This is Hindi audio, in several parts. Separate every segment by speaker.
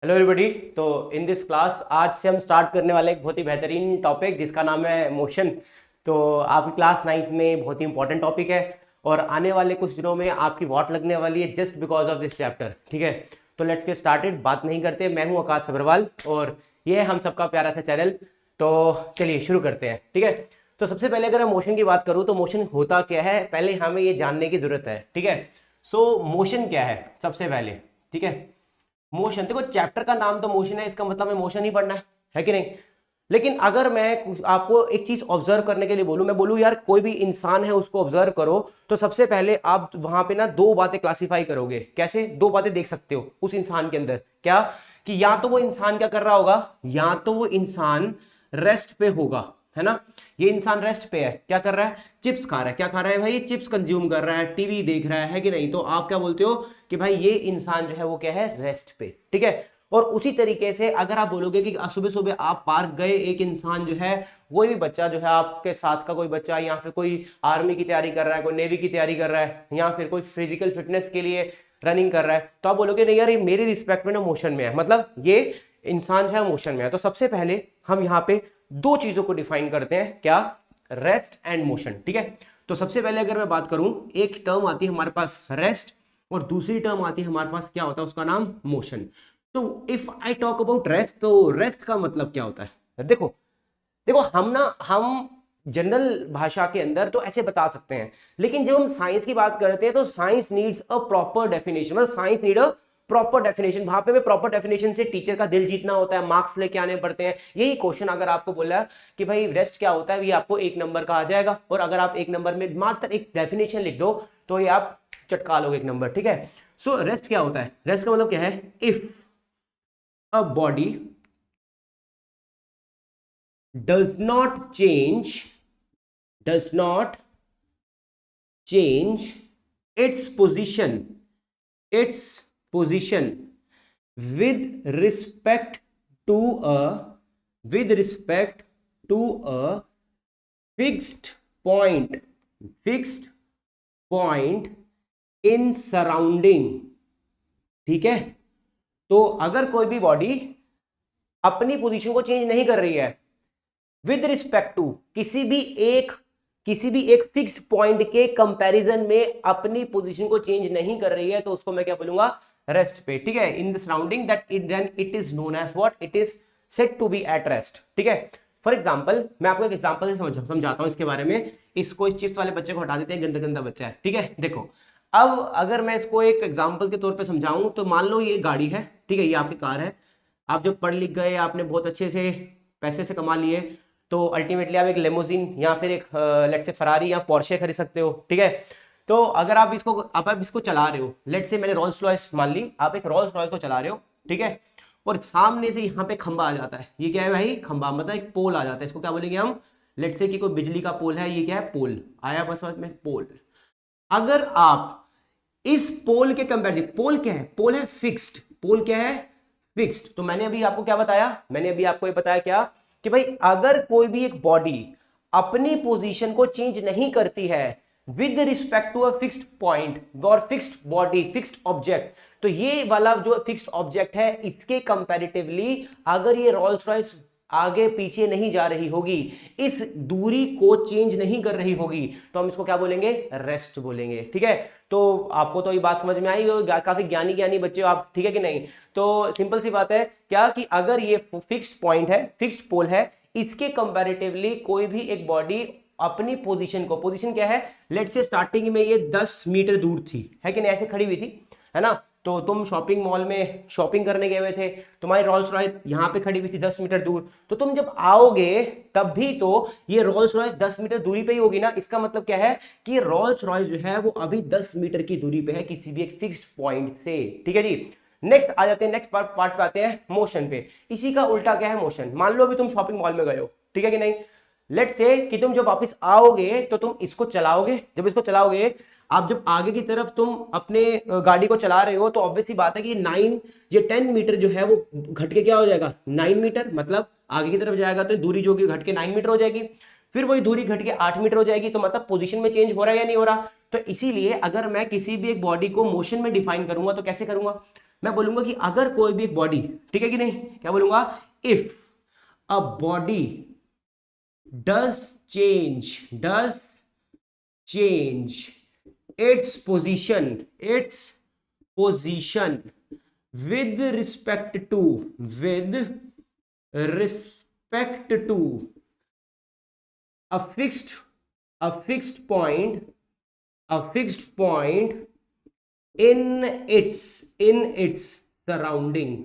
Speaker 1: Hello everybody. तो इन दिस क्लास आज से हम स्टार्ट करने वाले एक बहुत ही बेहतरीन टॉपिक जिसका नाम है मोशन। तो आपकी क्लास 9th में बहुत ही इंपॉर्टेंट टॉपिक है और आने वाले कुछ दिनों में आपकी वॉट लगने वाली है just because of this chapter. ठीक है, तो लेट्स गेट स्टार्टेड। बात नहीं करते, मैं हूं आकाश अग्रवाल और ये है हम सबका प्यारा सा चैनल। तो चलिए शुरू करते हैं। ठीक है, तो सबसे पहले अगर मैं मोशन की बात करूं तो मोशन होता क्या है, पहले हमें ये जानने की जरूरत है। ठीक है, सो मोशन क्या है सबसे पहले। ठीक है, मोशन, देखो चैप्टर का नाम तो मोशन है, इसका मतलब हमें मोशन ही पढ़ना है कि नहीं। लेकिन अगर मैं आपको एक चीज ऑब्जर्व करने के लिए बोलूं, मैं बोलूं यार कोई भी इंसान है उसको ऑब्जर्व करो, तो सबसे पहले आप वहां पे ना दो बातें क्लासिफाई करोगे। कैसे दो बातें देख सकते हो उस इंसान के अंदर? क्या कि या तो वो इंसान क्या कर रहा होगा, या तो वो इंसान रेस्ट पे होगा, है ना। ये इंसान रेस्ट पे है, क्या कर रहा है, चिप्स खा रहा है। क्या खा रहा है भाई? चिप्स कंज्यूम कर रहा है, टीवी देख रहा है कि नहीं। तो आप क्या बोलते हो कि भाई ये इंसान जो है वो क्या है, रेस्ट पे। ठीक है, और उसी तरीके से अगर आप बोलोगे कि सुबह सुबह आप पार्क गए, एक इंसान जो है, कोई भी बच्चा जो है आपके साथ का कोई बच्चा, या फिर कोई आर्मी की तैयारी कर रहा है, कोई नेवी की तैयारी कर रहा है, या फिर कोई फिजिकल फिटनेस के लिए रनिंग कर रहा है, तो आप बोलोगे नहीं यार ये मेरी रिस्पेक्ट में ना मोशन में है, मतलब ये इंसान जो है मोशन में है। तो सबसे पहले हम यहाँ पे दो चीजों को डिफाइन करते हैं, क्या, रेस्ट एंड मोशन। ठीक है, तो सबसे पहले अगर मैं बात करूं, एक टर्म आती है हमारे पास रेस्ट और दूसरी टर्म आती है हमारे पास, क्या होता है उसका नाम, मोशन। तो if I talk about rest, तो रेस्ट का मतलब क्या होता है? देखो देखो हम जनरल भाषा के अंदर तो ऐसे बता सकते हैं, लेकिन जब हम साइंस की बात करते हैं तो science needs a proper definition, मतलब science need a proper definition. वहां पे प्रॉपर डेफिनेशन से टीचर का दिल जीतना होता है, मार्क्स लेके आने पड़ते हैं। यही क्वेश्चन अगर आपको बोला कि भाई रेस्ट क्या होता है, ये आपको 1 नंबर का आ जाएगा, और अगर आप 1 नंबर में मात्र एक डेफिनेशन लिख दो तो ये आप चटका लोगे 1 नंबर। ठीक है, सो रेस्ट क्या होता है? रेस्ट का मतलब क्या है, if a body does not change its position with respect to a fixed point in surrounding। ठीक है, तो अगर कोई भी बॉडी अपनी पोजीशन को चेंज नहीं कर रही है विद रिस्पेक्ट टू किसी भी एक फिक्स्ड पॉइंट के कंपैरिजन में अपनी पोजीशन को चेंज नहीं कर रही है, तो उसको मैं क्या बोलूंगा, रेस्ट पे। ठीक है, in the surrounding that it then it is known as what, it is said to be at rest. ठीक है, फॉर एग्जांपल मैं आपको एक एग्जांपल से समझाता हूं इसके बारे में। इसको इस चिप्स वाले बच्चे को हटा देते हैं, गंदा गंदा बच्चा है। ठीक है, देखो अब अगर मैं इसको एक एग्जांपल के तौर पे समझाऊं, तो मान लो ये गाड़ी है, ठीक है, ये आपकी कार है। आप जब पढ़ लिख गए, आपने बहुत अच्छे से पैसे से कमा लिए, तो अल्टीमेटली आप एक लेमोजिन या फिर एक लेट से फरारी या पोर्शे खरीद सकते हो। ठीक है, तो अगर आप इसको चला रहे हो, लेट से मैंने रोल्स रॉयस मान ली, आप एक रोल्स रॉयस को चला रहे हो। ठीक है, और सामने से यहाँ पे खंबा आ जाता है, ये क्या है भाई, खंबा, मतलब एक पोल आ जाता है। इसको क्या बोलेंगे हम, लेट से कि कोई बिजली का पोल है, ये क्या है, पोल आया बस में, पोल। अगर आप इस पोल के कंपैरिजन, पोल क्या है, पोल है फिक्स्ड, पोल क्या है, फिक्स्ड। तो मैंने अभी आपको क्या बताया, मैंने अभी आपको ये बताया क्या, कि भाई अगर कोई भी एक बॉडी अपनी पोजीशन को चेंज नहीं करती है with respect to a fixed point और फिक्स्ड बॉडी, फिक्स्ड ऑब्जेक्ट, तो ये वाला जो फिक्स्ड ऑब्जेक्ट है इसके कंपैरेटिवली अगर ये रोल्स रॉयस आगे पीछे नहीं जा रही होगी, इस दूरी को चेंज नहीं कर रही होगी, तो हम इसको क्या बोलेंगे, रेस्ट बोलेंगे। ठीक है, तो आपको तो ये बात समझ में आई, काफी ज्ञानी ज्ञानी बच्चे हो आप, ठीक है कि नहीं। तो सिंपल सी बात है क्या, कि अगर ये फिक्स्ड पॉइंट है, फिक्स्ड पोल है, इसके कंपैरेटिवली कोई भी एक बॉडी अपनी पोजीशन क्या है, लेट से स्टार्टिंग में ये 10 मीटर दूर थी, है कि नहीं, ऐसे खड़ी हुई थी, है ना। तो तुम शॉपिंग मॉल में शॉपिंग करने गए हुए थे, तुम्हारी रोल्स रॉयस यहाँ पे खड़ी हुई थी 10 मीटर दूर, तो तुम जब आओगे तब भी तो ये रोल्स रॉयस 10 मीटर दूरी पे ही होगी ना। इसका मतलब क्या है कि रोल्स रॉयस जो है वो अभी 10 मीटर की दूरी पे है किसी भी एक फिक्स्ड पॉइंट से। ठीक है जी, नेक्स्ट आ जाते हैं, नेक्स्ट पार्ट पे आते हैं, मोशन पे। इसी का उल्टा क्या है, मोशन। मान लो अभी तुम शॉपिंग मॉल में गए हो, ठीक है कि नहीं, लेट से कि तुम जब वापस आओगे तो तुम इसको चलाओगे, जब इसको चलाओगे, आप जब आगे की तरफ तुम अपने गाड़ी को चला रहे हो, तो ऑब्वियसली बात है कि 10 मीटर जो है वो घट के क्या हो जाएगा, 9 मीटर, मतलब आगे की तरफ जाएगा तो दूरी जो कि घट के 9 मीटर हो जाएगी, फिर वही दूरी घट के 8 मीटर हो जाएगी। तो मतलब पोजीशन में चेंज हो रहा है या नहीं हो रहा। तो इसीलिए अगर मैं किसी भी एक बॉडी को मोशन में डिफाइन करूंगा तो कैसे करूंगा, मैं बोलूंगा कि अगर कोई भी एक बॉडी, ठीक है कि नहीं, क्या बोलूंगा, if a body does change its position with respect to a fixed point in its surrounding.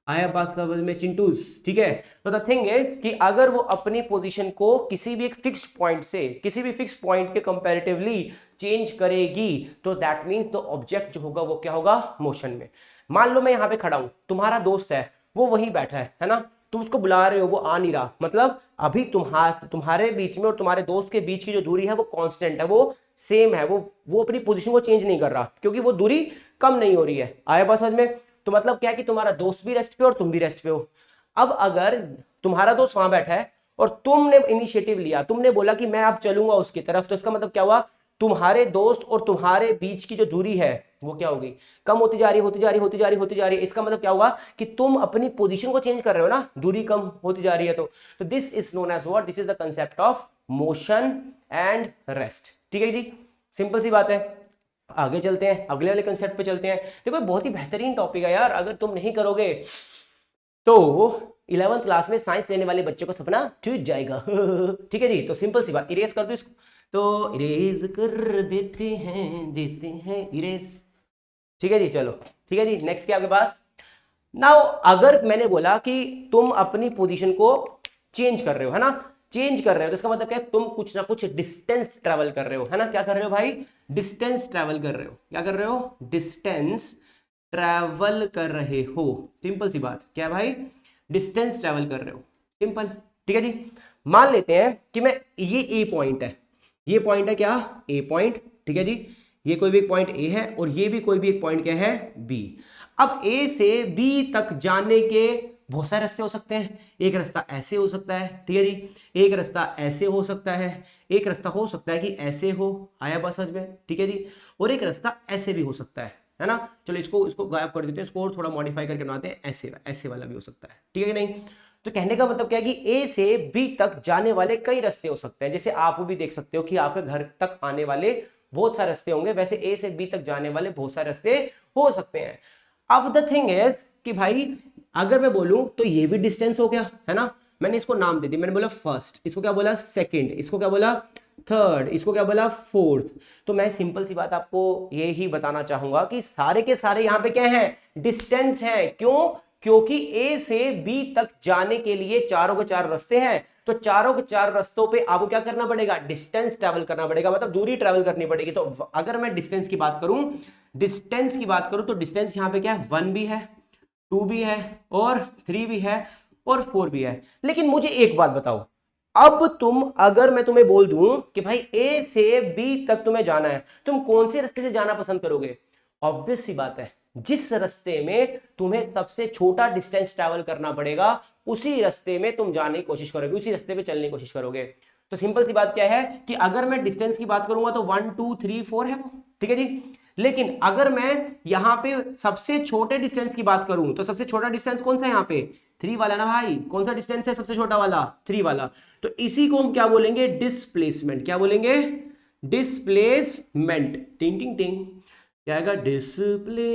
Speaker 1: आया बात समझ में चिंटूस, ठीक है। तो द थिंग इज कि अगर वो अपनी पोजीशन को किसी भी एक फिक्स्ड पॉइंट से, किसी भी फिक्स्ड पॉइंट के कंपैरेटिवली चेंज करेगी, तो दैट मींस द ऑब्जेक्ट जो होगा वो क्या होगा, मोशन में। मान लो मैं यहां पे खड़ा हूं, तुम्हारा दोस्त है वो वहीं बैठा है ना, तुम उसको बुला रहे हो, वो आ नहीं रहा, मतलब अभी तुम्हारे बीच में और तुम्हारे दोस्त के बीच की जो दूरी है वो कांस्टेंट है, वो सेम है, वो अपनी पोजीशन को चेंज नहीं कर रहा, क्योंकि वो दूरी कम नहीं हो रही है। आया बात समझ में। तो मतलब क्या है कि तुम्हारा दोस्त भी रेस्ट पे और तुम भी रेस्ट पे हो। अब अगर तुम्हारा दोस्त वहां बैठा है और तुमने इनिशिएटिव लिया, तुमने बोला कि मैं अब चलूंगा उसकी तरफ, तो इसका मतलब क्या हुआ, तुम्हारे दोस्त और तुम्हारे बीच की जो दूरी है वो क्या होगी, कम होती जा रही है। इसका मतलब क्या होगा कि तुम अपनी पोजीशन को चेंज कर रहे हो ना, दूरी कम होती जा रही है। तो this is known as what, this is the concept of motion and rest. ठीक है जी, सिंपल सी बात है। आगे चलते हैं, अगले वाले कंसेप्ट पे चलते हैं। देखो बहुत ही बेहतरीन टॉपिक है यार, अगर तुम नहीं करोगे तो 11th क्लास में साइंस लेने वाले बच्चों का सपना टूट जाएगा। ठीक है जी, तो सिंपल सी बात, इरेज कर दो इसको, तो इरेज कर देते हैं इरेज। ठीक है जी, चलो ठीक है जी, नेक्स्ट क्या आपके पास। नाउ अगर मैंने बोला कि तुम अपनी पोजीशन को चेंज कर रहे हो, है ना, चेंज कर रहे हो, तो इसका मतलब क्या है, तुम कुछ ना कुछ डिस्टेंस ट्रेवल कर रहे हो, है ना। क्या कर रहे हो भाई, डिस्टेंस ट्रेवल कर रहे हो। क्या कर रहे हो, डिस्टेंस ट्रेवल कर रहे हो। सिंपल सी बात, क्या भाई, डिस्टेंस ट्रेवल कर रहे हो, सिंपल। ठीक है जी, मान लेते हैं कि मैं, ये ए पॉइंट है, ये पॉइंट है क्या, ए पॉइंट। ठीक है जी, ये कोई भी एक पॉइंट ए है और ये भी कोई भी एक पॉइंट क्या है, बी। अब ए से बी तक जाने के बहुत सारे रास्ते हो सकते हैं। एक रास्ता ऐसे हो सकता है, ठीक है जी, एक रास्ता ऐसे हो सकता है, एक रास्ता हो सकता है कि ऐसे हो, आया बात समझ में, ठीक है जी, और एक रास्ता ऐसे भी हो सकता है ना। चलो इसको गायब कर देते हैं, इसको और थोड़ा मॉडिफाई करके बनाते हैं, ऐसे वाला भी हो सकता है, ठीक है कि नहीं। तो कहने का मतलब क्या है कि ए से बी तक जाने वाले कई रास्ते हो सकते हैं। जैसे आप भी देख सकते हो कि आपके घर तक आने वाले बहुत सारे रास्ते होंगे, वैसे ए से बी तक जाने वाले बहुत सारे रास्ते हो सकते हैं। अब द थिंग इज कि भाई अगर मैं बोलूं तो ये भी डिस्टेंस हो गया, है ना। मैंने इसको नाम दे दी, मैंने बोला फर्स्ट, इसको क्या बोला सेकंड, इसको क्या बोला थर्ड, इसको क्या बोला फोर्थ। तो मैं सिंपल सी बात आपको ये ही बताना चाहूंगा कि सारे के सारे यहाँ पे क्या है, डिस्टेंस है। क्यों, क्योंकि ए से बी तक जाने के लिए चारों के चार रास्ते हैं, तो चारों के चार रास्तों पे आपको क्या करना पड़ेगा, डिस्टेंस ट्रेवल करना पड़ेगा, मतलब दूरी ट्रेवल करनी पड़ेगी। तो अगर मैं डिस्टेंस की बात करूं, तो डिस्टेंस यहाँ पे क्या है, 1 भी है, 2 भी है और 3 भी है और 4 भी है। लेकिन मुझे एक बात बताओ, अब अगर मैं तुम्हें बोल दूं कि भाई ए से बी तक तुम्हें जाना है, तुम कौन से रास्ते से जाना पसंद करोगे। ऑब्वियस सी बात है, जिस रास्ते में तुम्हें सबसे छोटा डिस्टेंस ट्रैवल करना पड़ेगा उसी रास्ते में तुम जाने की कोशिश करोगे, उसी रास्ते पे चलने की कोशिश करोगे। तो सिंपल सी बात क्या है कि अगर मैं डिस्टेंस की बात करूंगा तो 1 2 3 4 है वो, ठीक है जी। लेकिन अगर मैं यहां पे सबसे छोटे डिस्टेंस की बात करूं तो सबसे छोटा डिस्टेंस कौन सा है यहाँ पे, 3 वाला ना भाई। कौन सा डिस्टेंस है सबसे छोटा वाला, 3 वाला। तो इसी को हम क्या बोलेंगे, डिस्प्लेसमेंट। क्या बोलेंगे, डिस्प्लेसमेंट। टिंग टिंग टिंग, क्या आएगा, डिस्प्लेसमेंट।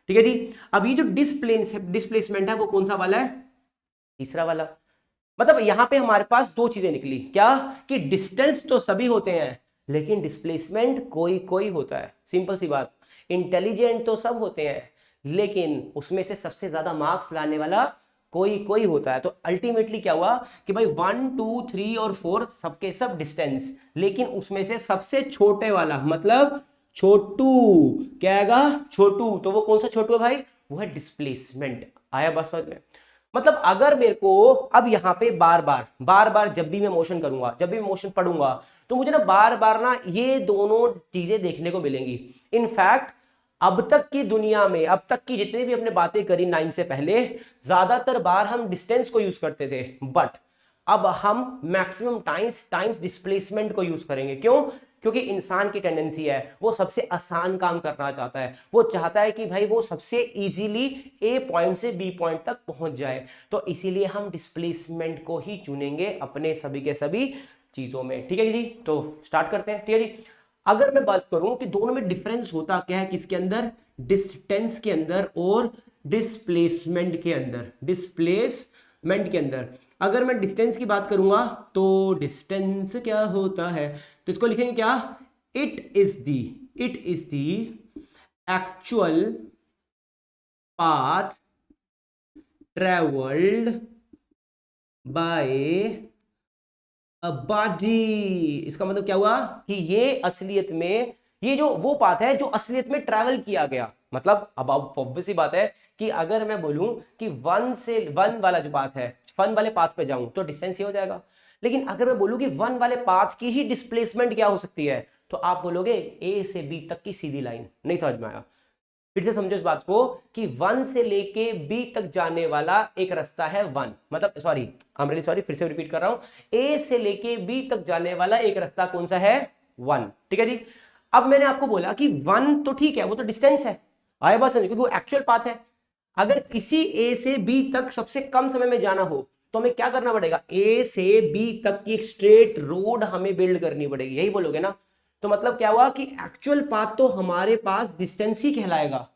Speaker 1: ठीक है जी। अब ये जो डिस्प्लेसमेंट है वो कौन सा वाला है, तीसरा वाला। मतलब यहां पे हमारे पास दो चीजें निकली, क्या कि डिस्टेंस तो सभी होते हैं लेकिन डिस्प्लेसमेंट कोई कोई होता है। सिंपल सी बात, इंटेलिजेंट तो सब होते हैं लेकिन उसमें से सबसे ज्यादा मार्क्स लाने वाला कोई कोई होता है। तो अल्टीमेटली क्या हुआ कि भाई 1 2 3 और 4 सबके सब डिस्टेंस, लेकिन उसमें से सबसे छोटे वाला मतलब छोटू, क्या आएगा, छोटू। तो वो कौन सा छोटू है भाई, वो है डिस्प्लेसमेंट। आया बस समझ में। मतलब अगर मेरे को अब यहां पे बार बार जब भी मैं मोशन करूंगा, जब भी मैं मोशन पढ़ूंगा, तो मुझे ना बार बार ना ये दोनों चीजें देखने को मिलेंगी। इनफैक्ट अब तक की दुनिया में, अब तक की जितनी भी हमने बातें करी 9 से पहले, ज्यादातर बार हम डिस्टेंस को यूज करते थे, बट अब हम मैक्सिमम टाइम्स डिस्प्लेसमेंट को यूज करेंगे। क्यों, क्योंकि इंसान की टेंडेंसी है वो सबसे आसान काम करना चाहता है, वो चाहता है कि भाई वो सबसे इजीली ए पॉइंट से बी पॉइंट तक पहुंच जाए, तो इसीलिए हम डिस्प्लेसमेंट को ही चुनेंगे अपने सभी के सभी चीजों में। ठीक है जी, तो स्टार्ट करते हैं। ठीक है जी, अगर मैं बात करूं कि दोनों में डिफरेंस होता क्या है, किसके अंदर, डिस्टेंस के अंदर और डिस्प्लेसमेंट के अंदर। डिस्प्लेसमेंट के अंदर अगर मैं डिस्टेंस की बात करूंगा तो डिस्टेंस क्या होता है, तो इसको लिखेंगे क्या, it is the actual path travelled by a body. इसका मतलब क्या हुआ कि ये असलियत में, ये जो वो पाथ है जो असलियत में ट्रैवल किया गया। मतलब अब ऑब्वियस सी बात है कि अगर मैं बोलूं कि वन वाला जो पाथ है, वन वाले पाथ पे जाऊं तो डिस्टेंस ये हो जाएगा, लेकिन अगर मैं बोलूं कि वन वाले पाथ की ही डिस्प्लेसमेंट क्या हो सकती है, तो आप बोलोगे ए से बी तक की सीधी लाइन। नहीं समझ में आया, फिर से समझो इस बात को कि वन से लेके बी तक जाने वाला एक रास्ता है वन, मतलब sorry I am really sorry, फिर से रिपीट कर रहा हूं, ए से लेके बी तक जाने वाला एक रास्ता कौन सा है, वन। ठीक है जी, अब मैंने आपको बोला कि वन तो ठीक है, वो तो डिस्टेंस है, आया बात समझ, क्योंकि वो एक्चुअल पाथ है। अगर किसी ए से बी तक सबसे कम समय में जाना हो तो हमें क्या करना पड़ेगा, ए से बी तक की एक स्ट्रेट रोड हमें बिल्ड करनी पड़ेगी, यही बोलोगे ना। तो मतलब क्या हुआ कि एक्चुअल पाथ तो हमारे पास डिस्टेंस ही कहलाएगा,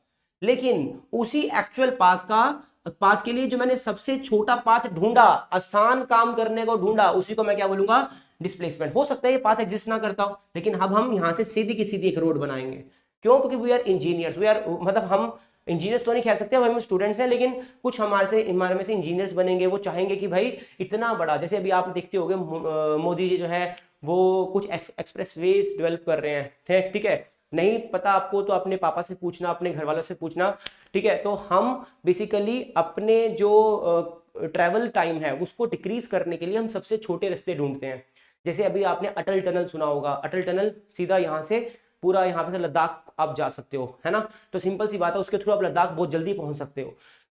Speaker 1: लेकिन उसी एक्चुअल पाथ के लिए जो मैंने सबसे छोटा पाथ ढूंढा, आसान काम करने को ढूंढा, उसी को मैं क्या बोलूंगा, डिस्प्लेसमेंट। हो सकता है ये पाथ एग्जिस्ट ना करता हो, लेकिन अब हम यहां से सीधी की सीधी एक रोड बनाएंगे। क्यों, क्योंकि we are engineers, we are, मतलब हम इंजीनियर्स तो नहीं कह सकते, हम स्टूडेंट्स हैं, लेकिन कुछ हमारे में से इंजीनियर्स बनेंगे। वो चाहेंगे कि भाई इतना बड़ा, जैसे अभी आप देखते होंगे मोदी जी जो है वो कुछ एक्सप्रेस वे डेवलप कर रहे हैं, ठीक है, नहीं पता आपको तो अपने पापा से पूछना, अपने घर वालों से पूछना। ठीक है, तो हम बेसिकली अपने जो ट्रैवल टाइम है उसको डिक्रीज करने के लिए हम सबसे छोटे रास्ते ढूंढते हैं। जैसे अभी आपने अटल टनल सुना होगा, अटल टनल सीधा यहाँ से पूरा यहाँ पे से लद्दाख आप जा सकते हो, है ना। तो सिंपल सी बात है, उसके थ्रू आप लद्दाख बहुत जल्दी पहुंच सकते हो।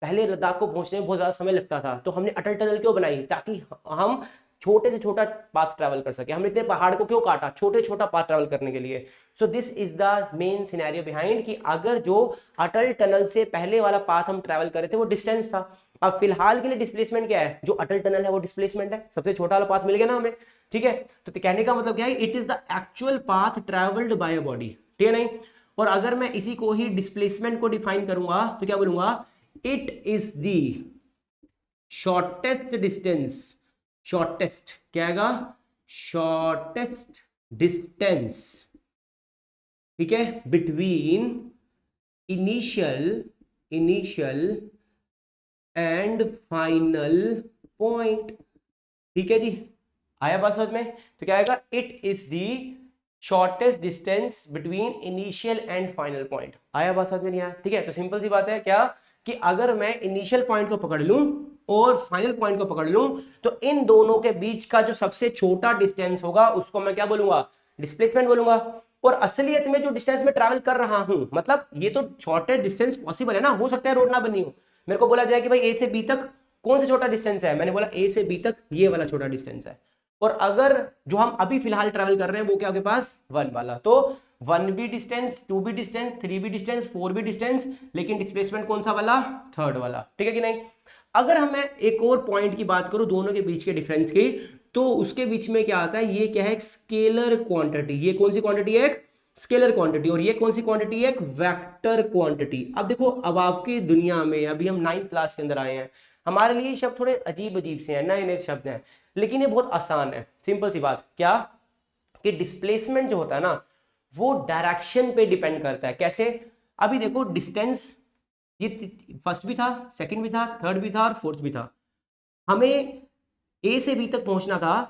Speaker 1: पहले लद्दाख को पहुंचने में बहुत ज्यादा समय लगता था, तो हमने अटल टनल क्यों बनाई, ताकि हम छोटे से छोटा पाथ ट्रैवल कर सके। हमने इतने पहाड़ को क्यों काटा, छोटे छोटा पाथ ट्रैवल करने के लिए। सो this is the main scenario behind कि अगर जो अटल टनल से पहले वाला पाथ हम ट्रैवल कर रहे थे वो डिस्टेंस था, अब फिलहाल के लिए डिस्प्लेसमेंट क्या है, जो अटल टनल है वो डिस्प्लेसमेंट है, सबसे छोटा वाला पाथ मिल गया ना हमें। ठीक है, तो कहने का मतलब क्या है, it is the actual path travelled bye a body. ठीक है नहीं, और अगर मैं इसी को ही डिस्प्लेसमेंट को डिफाइन करूंगा तो क्या बोलूंगा, it is the shortest distance, shortest क्या आएगा, शॉर्टेस्ट डिस्टेंस, ठीक है, between initial and final point. ठीक है जी, आया बात समझ में। तो क्या आएगा, it is the shortest distance between initial and final point. आया बात समझ में नहीं आया, ठीक है। तो सिंपल सी बात है क्या कि अगर मैं इनिशियल पॉइंट को पकड़ लूं और फाइनल पॉइंट को पकड़ लूं तो इन दोनों के बीच का जो सबसे छोटा डिस्टेंस होगा उसको मैं क्या बोलूंगा, डिस्प्लेसमेंट बोलूंगा। और असलियत में जो डिस्टेंस में ट्रैवल कर रहा हूं, मतलब ये तो शॉर्टेस्ट डिस्टेंस पॉसिबल है ना, हो सकता है रोड ना बनी हो, मेरे को बोला जाए कि भाई ए से बी तक कौन सा छोटा डिस्टेंस है, मैंने बोला ए से बी तक ये वाला छोटा डिस्टेंस है। और अगर जो हम अभी फिलहाल ट्रैवल कर रहे हैं वो क्या आपके पास, वन वाला, तो वन भी डिस्टेंस, टू भी डिस्टेंस, थ्री भी डिस्टेंस, फोर भी डिस्टेंस, लेकिन डिस्प्लेसमेंट कौन सा वाला, थर्ड वाला। ठीक है कि नहीं। अगर हम मैं एक और पॉइंट की बात करूं दोनों के बीच के डिफरेंस की, तो उसके बीच में क्या आता है, ये क्या है, स्केलर क्वांटिटी। ये कौन सी क्वांटिटी है, स्केलर क्वांटिटी। और ये कौन सी क्वांटिटी है, वेक्टर क्वांटिटी। अब देखो, अब आपकी दुनिया में अभी हम 9th क्लास के अंदर आए हैं, हमारे लिए शब्द थोड़े अजीब अजीब से हैं, नए नए शब्द हैं, लेकिन ये बहुत आसान है। सिंपल सी बात क्या कि डिस्प्लेसमेंट जो होता है ना वो डायरेक्शन पे डिपेंड करता है। कैसे, अभी देखो डिस्टेंस, ये फर्स्ट भी था, सेकंड भी था, थर्ड भी था और फोर्थ भी था। हमें ए से बी तक पहुंचना था,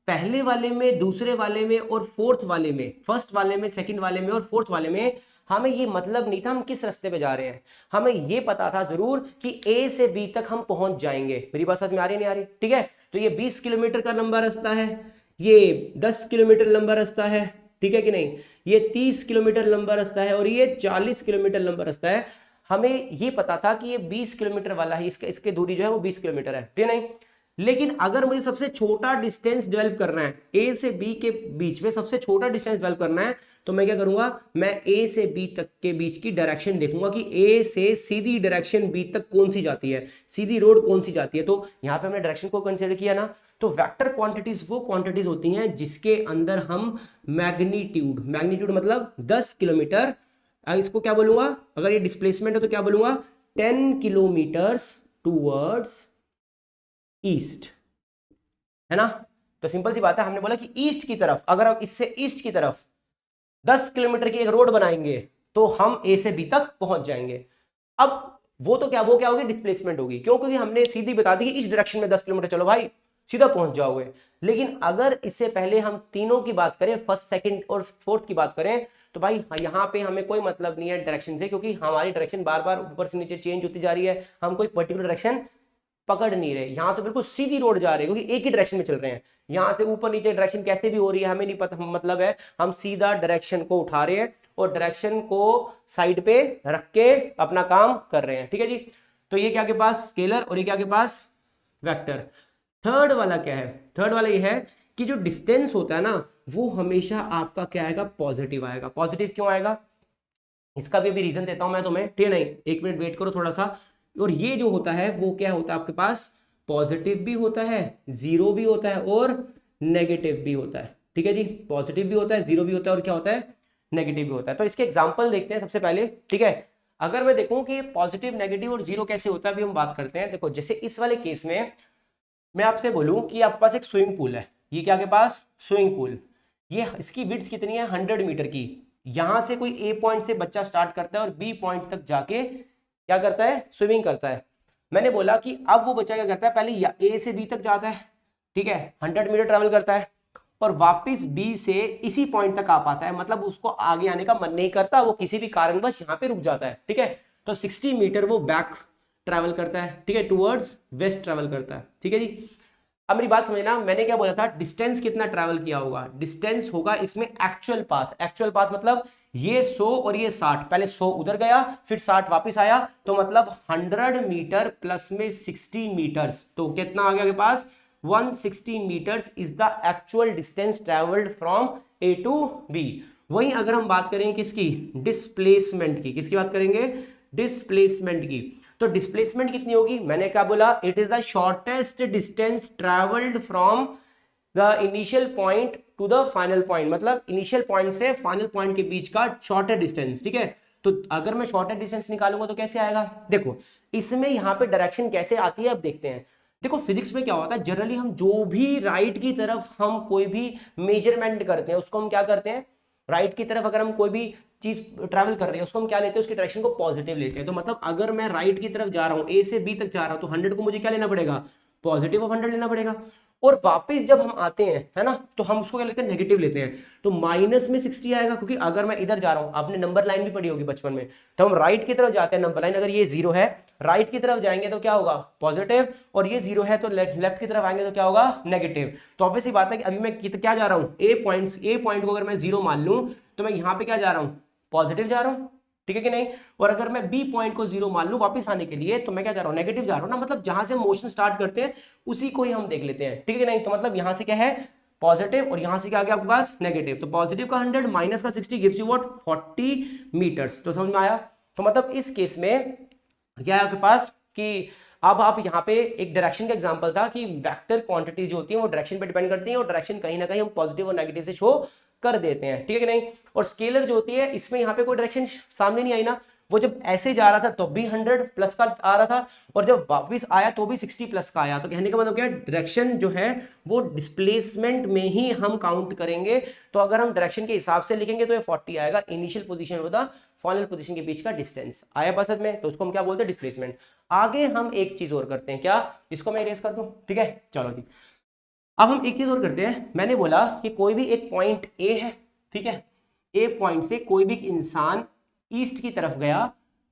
Speaker 1: पहले वाले में, दूसरे वाले में और फोर्थ वाले में, फर्स्ट वाले में, सेकंड वाले में और फोर्थ वाले में हमें ये मतलब नहीं था हम किस रास्ते पे जा रहे हैं। हमें ये पता था जरूर कि ए से बी तक हम पहुंच जाएंगे। मेरी बात समझ में आ रही नहीं आ रही, ठीक है। तो ये 20 किलोमीटर का लंबा रास्ता है, ये 10 किलोमीटर लंबा रास्ता है, ठीक है कि नहीं, ये 30 किलोमीटर लंबा रास्ता है और ये 40 किलोमीटर लंबा रास्ता है। हमें ये पता था कि ये 20 किलोमीटर वाला है, इसके दूरी जो है वो 20 किलोमीटर है, ठीक है नहीं। लेकिन अगर मुझे सबसे छोटा डिस्टेंस डेवलप करना है, ए से बी के बीच में सबसे छोटा डिस्टेंस डेवलप करना है, तो मैं क्या करूंगा, मैं ए से बी तक के बीच की डायरेक्शन देखूंगा कि ए से सीधी डायरेक्शन बी तक कौन सी जाती है, सीधी रोड कौन सी जाती है। तो यहां पे हमने डायरेक्शन को कंसीडर किया ना, तो वेक्टर क्वांटिटीज वो क्वांटिटीज होती हैं जिसके अंदर हम मैग्नीट्यूड, मैग्नीट्यूड मतलब 10 किलोमीटर, इसको क्या बोलूंगा, अगर ये डिस्प्लेसमेंट है तो क्या बोलूंगा, 10 किलोमीटर्स टूवर्ड्स ईस्ट, है ना। तो सिंपल सी बात है, हमने बोला कि ईस्ट की तरफ, अगर हम इससे ईस्ट की तरफ 10 किलोमीटर की एक रोड बनाएंगे तो हम ए से बी तक पहुंच जाएंगे। अब वो क्या होगी, डिस्प्लेसमेंट होगी, क्यों, क्योंकि हमने सीधी बता दी कि इस डायरेक्शन में 10 किलोमीटर चलो भाई सीधा पहुंच जाओगे। लेकिन अगर इससे पहले हम तीनों की बात करें, फर्स्ट सेकंड और फोर्थ की बात करें, तो भाई यहाँ पे हमें कोई मतलब नहीं है डायरेक्शन से, क्योंकि हमारी डायरेक्शन बार बार ऊपर से नीचे चेंज होती जा रही है, हम कोई पर्टिकुलर डायरेक्शन पकड़ नहीं रहे। यहाँ तो बिल्कुल सीधी रोड जा रहे हैं क्योंकि एक ही डायरेक्शन में चल रहे हैं। यहाँ से ऊपर नीचे डायरेक्शन कैसे भी हो रही है हमें नहीं पता, मतलब है हम सीधा डायरेक्शन को उठा रहे हैं और डायरेक्शन को साइड पे रख के अपना काम कर रहे हैं, ठीक है जी। तो ये क्या के पास स्केलर और ये क्या के पास वेक्टर। थर्ड वाला क्या है, थर्ड वाला ये है कि जो डिस्टेंस होता है ना वो हमेशा आपका क्या आएगा, पॉजिटिव आएगा। पॉजिटिव क्यों आएगा, इसका भी रीजन देता हूं मैं तुम्हें, ठीक है, नहीं एक मिनट वेट करो थोड़ा सा। और ये जो होता है वो क्या होता है आपके पास, पॉजिटिव भी होता है, जीरो भी होता है और नेगेटिव भी होता है, ठीक है जी। पॉजिटिव भी होता है, जीरो भी होता है और क्या होता है, नेगेटिव भी होता है। तो इसके एग्जांपल देखते हैं सबसे पहले, ठीक है। अगर मैं देखूं कि पॉजिटिव, नेगेटिव और जीरो कैसे होता है अभी हम बात करते हैं। देखो जैसे इस वाले केस में मैं आपसे बोलूं कि आपके पास एक स्विमिंग पूल है, ये क्या के पास स्विमिंग पूल, ये इसकी विड्थ कितनी है 100 मीटर की। यहां से कोई ए पॉइंट से बच्चा स्टार्ट करता है और बी पॉइंट तक जाके क्या करता है, स्विमिंग करता है। मैंने बोला कि अब वो बच्चा क्या करता है, पहले ए से बी तक जाता है, ठीक है, 100 मीटर ट्रेवल करता है और वापस बी से इसी पॉइंट तक आ पाता है, मतलब उसको आगे आने का मन नहीं करता, वो किसी भी कारणवश यहाँ पे रुक जाता है, ठीक है। तो 60 मीटर वो बैक ट्रैवल करता है, ठीक है, टुवर्ड्स वेस्ट ट्रैवल करता है, ठीक है जी। अब मेरी बात समझना, मैंने क्या बोला था, डिस्टेंस कितना ट्रैवल किया होगा, डिस्टेंस होगा इसमें एक्चुअल पाथ। एक्चुअल पाथ मतलब ये 100 और ये 60, पहले 100 उधर गया फिर 60 वापस आया, तो मतलब 100 मीटर प्लस में 60 मीटर्स, तो कितना आ गया आपके पास 160 metres is the actual distance travelled from A to B. वहीं अगर हम बात करें किसकी, डिस्प्लेसमेंट की, किसकी बात करेंगे, डिस्प्लेसमेंट की, तो डिस्प्लेसमेंट कितनी होगी, मैंने क्या बोला, it is the shortest distance travelled from the initial point two the final point, मतलब इनिशियल पॉइंट से फाइनल पॉइंट के बीच का शॉर्टेस्ट डिस्टेंस, ठीक है। तो अगर मैं शॉर्टेस्ट डिस्टेंस निकालूंगा तो कैसे आएगा, देखो इसमें यहाँ पे डायरेक्शन कैसे आती है अब देखते हैं। देखो फिजिक्स में क्या होता है, जनरली हम जो भी राइट की तरफ हम कोई भी मेजरमेंट करते हैं उसको हम क्या करते हैं, राइट की तरफ अगर हम कोई भी चीज ट्रैवल कर रहे हैं उसको हम क्या लेते हैं, उसकी डायरेक्शन को पॉजिटिव लेते हैं। तो मतलब अगर मैं राइट की तरफ जा रहा हूं, ए से बी तक जा रहा हूं, तो 100 को मुझे क्या लेना पड़ेगा, पॉजिटिव ऑफ 100 लेना पड़ेगा। और वापस जब हम आते हैं, है ना, तो हम उसको क्या लेते हैं, नेगेटिव लेते हैं, तो माइनस में 60 आएगा, क्योंकि अगर मैं इधर जा रहा हूं, आपने नंबर लाइन भी पढ़ी होगी बचपन में, तो हम राइट की तरफ जाते हैं, नंबर लाइन अगर ये 0 है, राइट की तरफ जाएंगे तो क्या होगा, पॉजिटिव, और ये 0 है तो लेफ्ट की तरफ आएंगे तो क्या होगा, नेगेटिव। तो ऑब्वियस बात है कि अभी मैं क्या जा रहा हूं, ए पॉइंट को अगर मैं 0 मान लूं तो मैं यहां पे क्या जा रहा हूं, पॉजिटिव जा रहा हूं, ठीक है कि नहीं। और अगर मैं बी पॉइंट को 0 मान लूं वापस आने के लिए, तो मैं क्या जा रहा हूं, नेगेटिव जा रहा हूं ना, मतलब जहां से हम मोशन स्टार्ट करते हैं उसी को ही हम देख लेते हैं, ठीक है कि नहीं। तो मतलब यहां से क्या है, पॉजिटिव, और यहां से क्या आ गया आपके पास, नेगेटिव। तो पॉजिटिव का 100 माइनस का 60 गिव्स यू व्हाट, 40 मीटर्स। तो समझ में आया। तो मतलब इस केस में क्या है आपके पास कि अब आप यहाँ पे एक डायरेक्शन का एग्जांपल था कि वेक्टर क्वांटिटी जो होती है वो डायरेक्शन पे डिपेंड करती है, और डायरेक्शन कहीं ना कहीं हम पॉजिटिव और नेगेटिव से शो कर देते हैं, ठीक है कि नहीं। और स्केलर जो होती है इसमें यहाँ पे कोई डायरेक्शन सामने नहीं आई ना, वो जब ऐसे जा रहा था तो भी 100 प्लस का आ रहा था, और जब वापस आया तो भी 60 प्लस का आया। तो कहने का मतलब क्या है, डायरेक्शन जो है वो डिस्प्लेसमेंट में ही हम काउंट करेंगे। तो अगर हम डायरेक्शन के हिसाब से लिखेंगे तो ये 40 आएगा, इनिशियल पोजीशन और द फाइनल पोजीशन के बीच का डिस्टेंस आया पास में, तो उसको हम क्या बोलते हैं, डिस्प्लेसमेंट। आगे हम एक चीज और करते हैं, क्या, इसको मैं इरेज कर दूं, ठीक है, चलो जी। अब हम एक चीज और करते हैं, मैंने बोला कि कोई भी एक पॉइंट ए है, ठीक है, ए पॉइंट से कोई भी इंसान ईस्ट की तरफ गया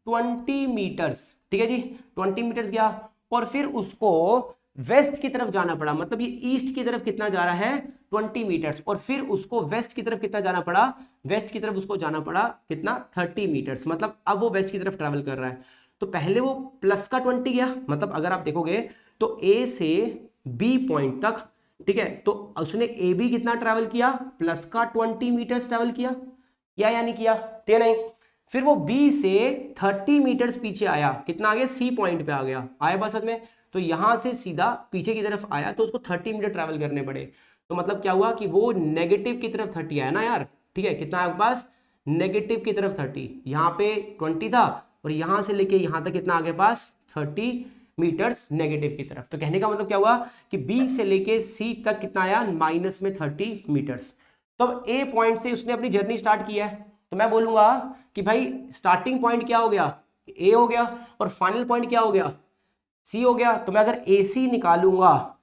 Speaker 1: 20 मीटर्स, ठीक है जी, 20 मीटर्स गया, और फिर उसको वेस्ट की तरफ जाना पड़ा, मतलब ये ईस्ट की तरफ कितना जा रहा है, 20 मीटर्स, और फिर उसको वेस्ट की तरफ कितना जाना पड़ा, वेस्ट की तरफ उसको जाना पड़ा कितना, 30 मीटर्स, मतलब अब वो वेस्ट की तरफ ट्रेवल कर रहा है। तो पहले वो प्लस का 20 गया, मतलब अगर आप देखोगे तो ए से बी पॉइंट तक, ठीक है। तो उसने ए बी कितना ट्रैवल किया, प्लस का 20 मीटर्स ट्रैवल किया या नहीं किया, ठीक है नहीं। फिर वो बी से 30 मीटर्स पीछे आया, कितना आ गया, सी पॉइंट पे आ गया, आया बात समझ में। तो यहां से सीधा पीछे की तरफ आया तो उसको 30 मीटर ट्रैवल करने पड़े। तो मतलब क्या हुआ कि वो नेगेटिव की तरफ 30 आया ना यार, ठीक है। कितना है आपके पास, नेगेटिव की तरफ 30, यहाँ पे 20 था और यहां से लेके यहां तक कितना आगे पास 30 मीटर्स नेगेटिव की तरफ। तो कहने का मतलब क्या हुआ कि बी से लेके सी तक कितना आया, माइनस में 30 मीटर्स। तो अब ए पॉइंट से उसने अपनी जर्नी स्टार्ट की है, तो मैं बोलूंगा कि भाई स्टार्टिंग पॉइंट क्या हो गया, ए हो गया, और फाइनल पॉइंट क्या हो गया, सी हो गया। तो मैं अगर ए सी निकालूंगा,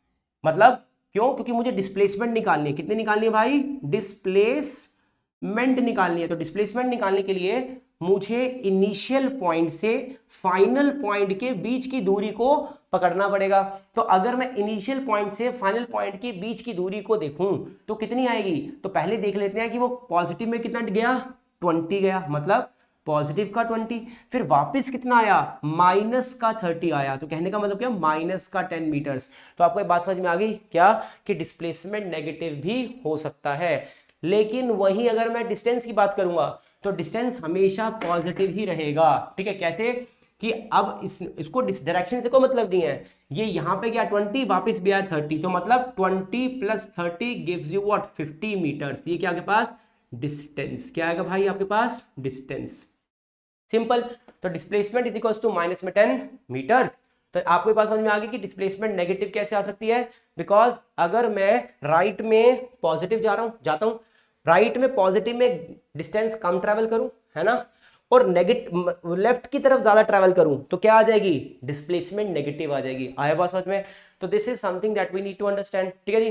Speaker 1: मतलब क्यों, क्योंकि मुझे डिस्प्लेसमेंट निकालनी है, कितनी निकालनी है भाई, डिस्प्लेसमेंट निकालनी है। तो डिस्प्लेसमेंट निकालने के लिए मुझे इनिशियल पॉइंट से फाइनल पॉइंट के बीच की दूरी को पकड़ना पड़ेगा। तो अगर मैं इनिशियल पॉइंट से फाइनल पॉइंट के बीच की दूरी को देखूं तो कितनी आएगी, तो पहले देख लेते हैं कि वो पॉजिटिव में कितना गया, 20 गया, मतलब पॉजिटिव का 20, फिर वापस कितना आया, माइनस का 30 आया। तो कहने का मतलब क्या, माइनस का 10 मीटर्स। तो आपको एक बात समझ में आ गई क्या, कि डिस्प्लेसमेंट नेगेटिव भी हो सकता है। लेकिन वहीं अगर मैं डिस्टेंस की बात करूंगा तो डिस्टेंस हमेशा पॉजिटिव ही रहेगा, ठीक है। कैसे कि अब इसको डायरेक्शन से कोई मतलब नहीं है, ये यहां पे गया 20, वापस भी आया 30, तो मतलब 20 plus 30 gives you what, 50 metres. ये क्या आपके पास, डिस्टेंस। क्या आएगा भाई आपके पास, डिस्टेंस, सिंपल। तो displacement is equals to minus में 10 मीटर्स। तो आपके पास समझ में आ गया कि डिस्प्लेसमेंट नेगेटिव कैसे आ सकती है, बिकॉज अगर मैं राइट में पॉजिटिव जाता हूं, राइट में पॉजिटिव में डिस्टेंस कम ट्रैवल करूं, है ना, और नेगेटिव लेफ्ट की तरफ ज्यादा ट्रैवल करूं तो क्या आ जाएगी, डिस्प्लेसमेंट नेगेटिव आ जाएगी। आया बात समझ में। तो this is something that we need to understand, ठीक है जी।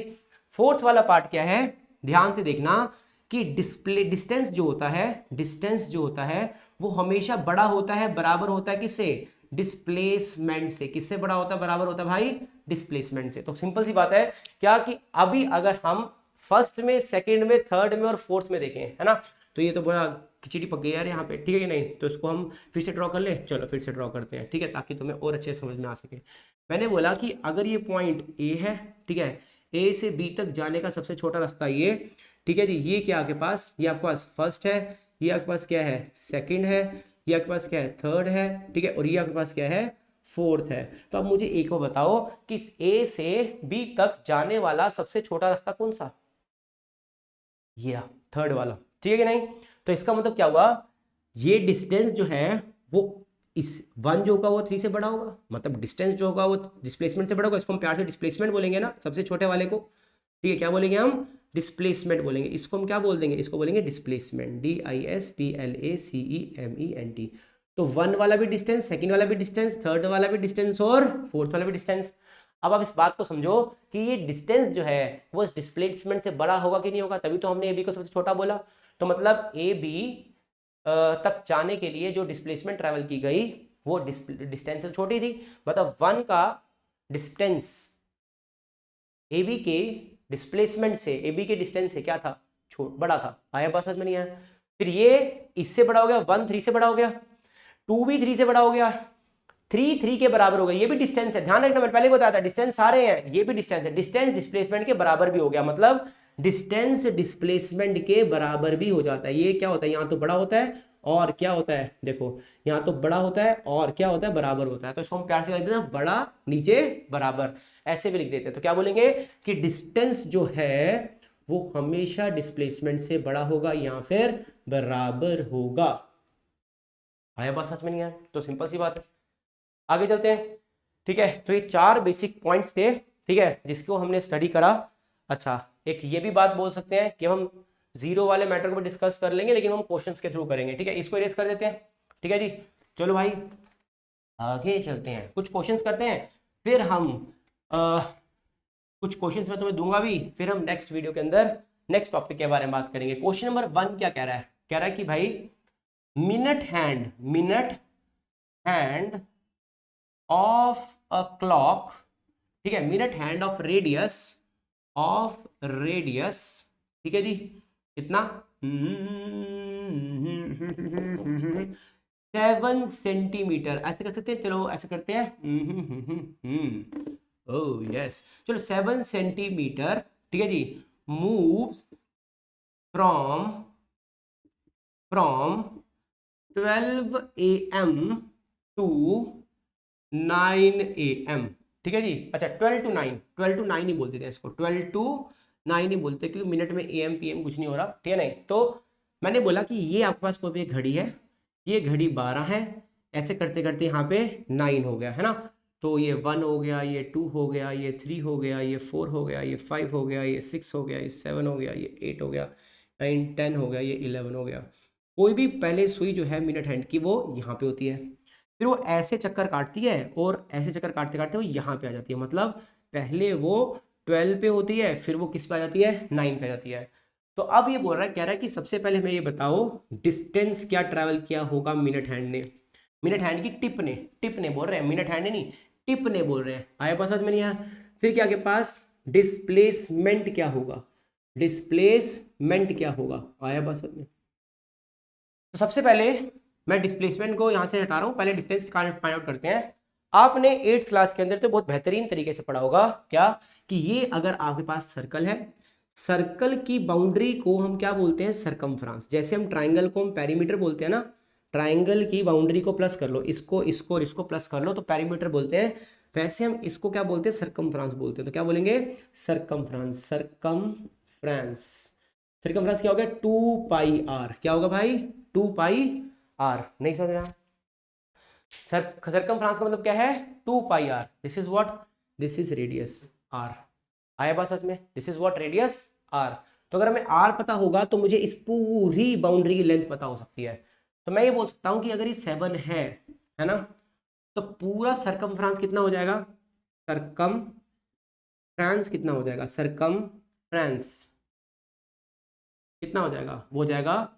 Speaker 1: फोर्थ वाला पार्ट क्या है, ध्यान से देखना कि डिस्टेंस जो होता है, डिस्टेंस जो होता है वो हमेशा बड़ा होता है, बराबर होता है किससे, डिस्प्लेसमेंट से। किससे बड़ा होता है, बराबर होता है भाई, डिस्प्लेसमेंट से। तो सिंपल सी बात है क्या, कि अभी अगर हम फर्स्ट में, सेकंड में, थर्ड में और फोर्थ में देखें, है ना, तो ये तो बड़ा खिचड़ी पक गई यार यहाँ पे, ठीक है कि नहीं। तो इसको हम फिर से ड्रॉ कर ले, चलो फिर से ड्रॉ करते हैं, ठीक है, ताकि तुम्हें और अच्छे समझ में आ सके। मैंने बोला कि अगर ये पॉइंट ए है, ठीक है, ए से बी तक जाने का सबसे छोटा रास्ता ये, ठीक है जी। ये क्या आपके पास, ये आपके पास फर्स्ट है, ये आपके पास क्या है, सेकंड है, ये आपके पास क्या है, थर्ड है, ठीक है, और ये आपके पास क्या है, फोर्थ है। तो अब मुझे एक बार बताओ कि ए से बी तक जाने वाला सबसे छोटा रास्ता कौन सा, ये थर्ड वाला, ठीक है कि नहीं। तो इसका मतलब क्या हुआ, ये डिस्टेंस जो है वो इस 1 जो होगा वो 3 से बड़ा होगा, मतलब डिस्टेंस जो होगा वो डिस्प्लेसमेंट से बड़ा होगा। इसको हम प्यार से डिस्प्लेसमेंट बोलेंगे ना, सबसे छोटे वाले को, ठीक है, क्या बोलेंगे हम, डिस्प्लेसमेंट बोलेंगे। इसको हम क्या बोल देंगे, इसको बोलेंगे डिस्प्लेसमेंट, DISPLACEMENT। तो 1 वाला भी डिस्टेंस, सेकंड वाला भी डिस्टेंस, थर्ड वाला भी डिस्टेंस और फोर्थ वाला भी डिस्टेंस। अब आप इस बात को समझो कि ये डिस्टेंस जो है वो इस डिस्प्लेसमेंट से बड़ा होगा कि नहीं होगा, तभी तो हमने ए बी को सबसे छोटा बोला। तो मतलब ए बी तक जाने के लिए जो डिस्प्लेसमेंट ट्रैवल की गई वो डिस्टेंस से छोटी थी, मतलब 1 का डिस्टेंस ए बी के डिस्प्लेसमेंट से, ए बी के डिस्टेंस से क्या था, बड़ा था। आया बात समझ में नहीं आया। फिर ये इससे बड़ा हो गया, 1 3 से बड़ा हो गया, 2 भी 3 से बड़ा हो गया, 3 3 के बराबर हो गया, ये भी डिस्टेंस है। ध्यान रखना, मैंने पहले बताया था डिस्टेंस सारे हैं, ये भी डिस्टेंस है, डिस्टेंस डिस्प्लेसमेंट के बराबर भी हो गया, मतलब डिस्टेंस डिस्प्लेसमेंट के बराबर भी हो जाता है। ये क्या होता है, यहाँ तो बड़ा होता है और क्या होता है, देखो यहाँ तो बड़ा होता है और क्या होता है, बराबर होता है। तो इसको हम प्यार से लिख देते हैं, बड़ा नीचे बराबर, ऐसे भी लिख देते हैं। तो क्या बोलेंगे कि डिस्टेंस जो है वो हमेशा डिस्प्लेसमेंट से बड़ा होगा या फिर बराबर होगा। आया बात सच में नहीं आया, तो सिंपल सी बात है, आगे चलते हैं, ठीक है। तो ये 4 बेसिक पॉइंट्स थे, ठीक है, जिसको हमने स्टडी करा। अच्छा, एक ये भी बात बोल सकते हैं कि हम जीरो वाले मैटर को भी डिस्कस कर लेंगे, लेकिन हम क्वेश्चंस के थ्रू करेंगे, ठीक है। इसको इरेज कर देते हैं, ठीक है जी। चलो भाई आगे चलते हैं, कुछ क्वेश्चंस करते हैं, फिर हम कुछ क्वेश्चंस मैं तुम्हें दूंगा भी, फिर हम नेक्स्ट वीडियो के अंदर नेक्स्ट टॉपिक के बारे में बात करेंगे। क्वेश्चन नंबर 1 क्या कह रहा है, कह रहा है कि भाई minute hand of a clock, ठीक है, मिनट हैंड ऑफ रेडियस, ठीक है जी, कितना 7 सेंटीमीटर, ऐसे कर सकते हैं, चलो ऐसे करते हैं, ओह यस, चलो 7 सेंटीमीटर, ठीक है जी, moves from from 12 AM to 9 AM, ठीक है जी। अच्छा 12 to 9 ही बोलते थे इसको, 12 to 9 ही बोलते, क्योंकि मिनट में AM PM कुछ नहीं हो रहा, ठीक है। नहीं तो मैंने बोला कि ये आपके पास कोई भी एक घड़ी है, ये घड़ी 12 है, ऐसे करते करते यहाँ पे 9 हो गया है ना, तो ये 1 हो गया, ये 2 हो गया, ये 3 हो गया, ये 4 हो गया, ये 5 हो गया, ये 6 हो गया, ये 7 हो गया, ये 8 हो गया, 9 10 हो गया, ये 11 हो गया। कोई भी पहले सुई जो है मिनट हैंड की वो यहाँ पे होती है, फिर वो ऐसे चक्कर काटती है और ऐसे चक्कर काटते काटते वो यहाँ पे आ जाती है, मतलब पहले वो 12 पे होती है, फिर वो किस पे आ जाती है, 9 पे आ जाती है। तो अब ये बोल रहा है, कह रहा है कि सबसे पहले हमें ये बताओ डिस्टेंस क्या ट्रैवल किया होगा मिनट हैंड ने, मिनट हैंड की टिप ने बोल रहे हैं, मिनट हैंड ने नहीं, टिप ने बोल रहे हैं। आया पास समझ में नहीं आया? फिर क्या के पास डिस्प्लेसमेंट क्या होगा, डिस्प्लेसमेंट क्या होगा, आया पास समझ में? तो सबसे पहले मैं डिस्प्लेसमेंट को यहां से हटा रहा हूं, पहले डिस्टेंस फाइंड आउट करते हैं। आपने 8th क्लास के अंदर तो बहुत बेहतरीन तरीके से पढ़ा होगा क्या, कि ये अगर आपके पास सर्कल है, सर्कल की बाउंड्री को हम क्या बोलते हैं, सरकमफ्रांस। जैसे हम ट्राइंगल को हम पेरीमीटर बोलते हैं ना, ट्राइंगल की बाउंड्री को प्लस कर लो, इसको इसको और इसको प्लस कर लो तो पेरीमीटर बोलते हैं, वैसे हम इसको क्या बोलते हैं, सरकमफ्रांस बोलते हैं। तो क्या बोलेंगे, सरकमफ्रांस, सरकमफ्रांस। सरकमफ्रेंस क्या हो गया, 2πr, क्या होगा भाई, 2πr। नहीं समझ रहा, सरकमफ्रेंस का मतलब क्या है, 2πr। This is what, this is radius r। आया बात सच में, this is what, radius r। तो अगर हमें r पता होगा तो मुझे इस पूरी बाउंड्री की लेंथ पता हो सकती है। तो मैं ये बोल सकता हूं कि अगर ये 7 है ना, तो पूरा सरकमफ्रेंस कितना हो जाएगा, सरकमफ्रेंस कितना हो जाएगा, सरकमफ्रेंस कितना हो जाएगा, वो हो जाएगा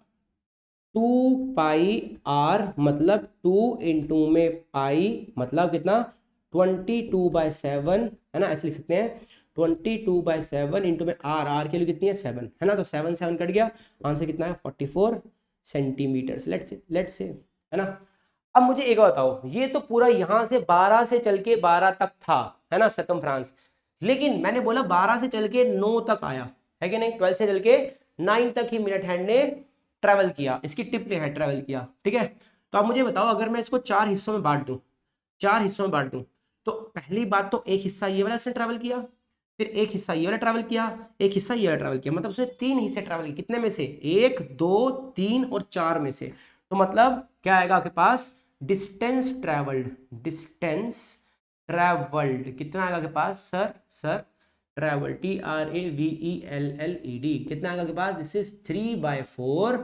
Speaker 1: 2πr, मतलब 2 इंटू में पाई, मतलब कितना, 22/7 है ना, ऐसे लिख सकते हैं, 22/7 इंटू में r के लिए कितनी है, 7 है ना, तो 7 7 कट गया, आंसर कितना है, 44 सेंटीमीटर, लेट्स से है ना। अब मुझे एक बताओ, ये तो पूरा यहां से 12 से चल के 12 तक था, है ना, सरकमफ्रेंस, लेकिन मैंने बोला 12 से चल के 9 तक आया है कि नहीं, 12 से चल के 9 तक ही मिनट हैंड ने ट्रेवल किया, इसकी टिप ने है ट्रेवल किया, ठीक है। तो आप मुझे बताओ, अगर मैं इसको 4 हिस्सों में बांट दूं, 4 हिस्सों में बांट दूं, तो पहली बात तो एक हिस्सा ये वाला इसने ट्रेवल किया, फिर एक हिस्सा ये वाला ट्रेवल किया, एक हिस्सा ये वाला ट्रेवल किया, मतलब उसने 3 हिस्से ट्रेवल किए, कितने में से, 1 2 3 और 4 में से। तो मतलब क्या आएगा आपके पास, डिस्टेंस ट्रेवल्ड, डिस्टेंस ट्रेवल्ड कितना आएगा आपके पास, सर ट्रेवल, TRAVELLED, कितना आएगा आपके पास, दिस इज 3/4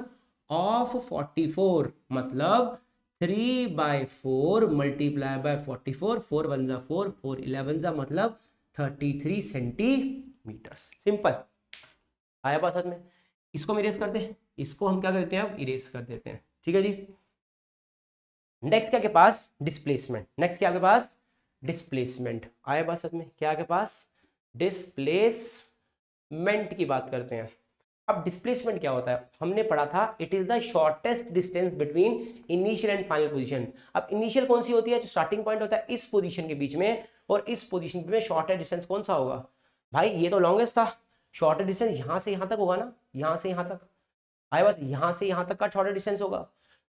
Speaker 1: ऑफ 44, मतलब 3/4 मल्टीप्लाई बाय 44, 4 1 जा 4, 4 11 जा, मतलब 33 सेंटीमीटर। सिंपल, आया बात समझ में? इसको हम इरेज कर दें, इसको हम क्या करते हैं, अब इरेज कर देते हैं, ठीक है जी। नेक्स्ट क्या के पास, डिस्प्लेसमेंट, नेक्स्ट क्या के पास, डिस्प्लेसमेंट। आया बात समझ में, क्या के पास, डिस्प्लेसमेंट की बात करते हैं। अब डिस्प्लेसमेंट क्या होता है, हमने पढ़ा था, it is the shortest distance between initial and final position. अब इनिशियल कौन सी होती है, जो स्टार्टिंग पॉइंट होता है इस पोजीशन के बीच में, और इस पोजीशन के बीच में शॉर्टेस्ट डिस्टेंस कौन सा होगा, भाई ये तो लॉन्गेस्ट था, शॉर्टेस्ट डिस्टेंस यहां से यहां तक होगा ना, यहां से यहां तक, आए बस यहां से यहां तक का शॉर्टेस्ट डिस्टेंस होगा।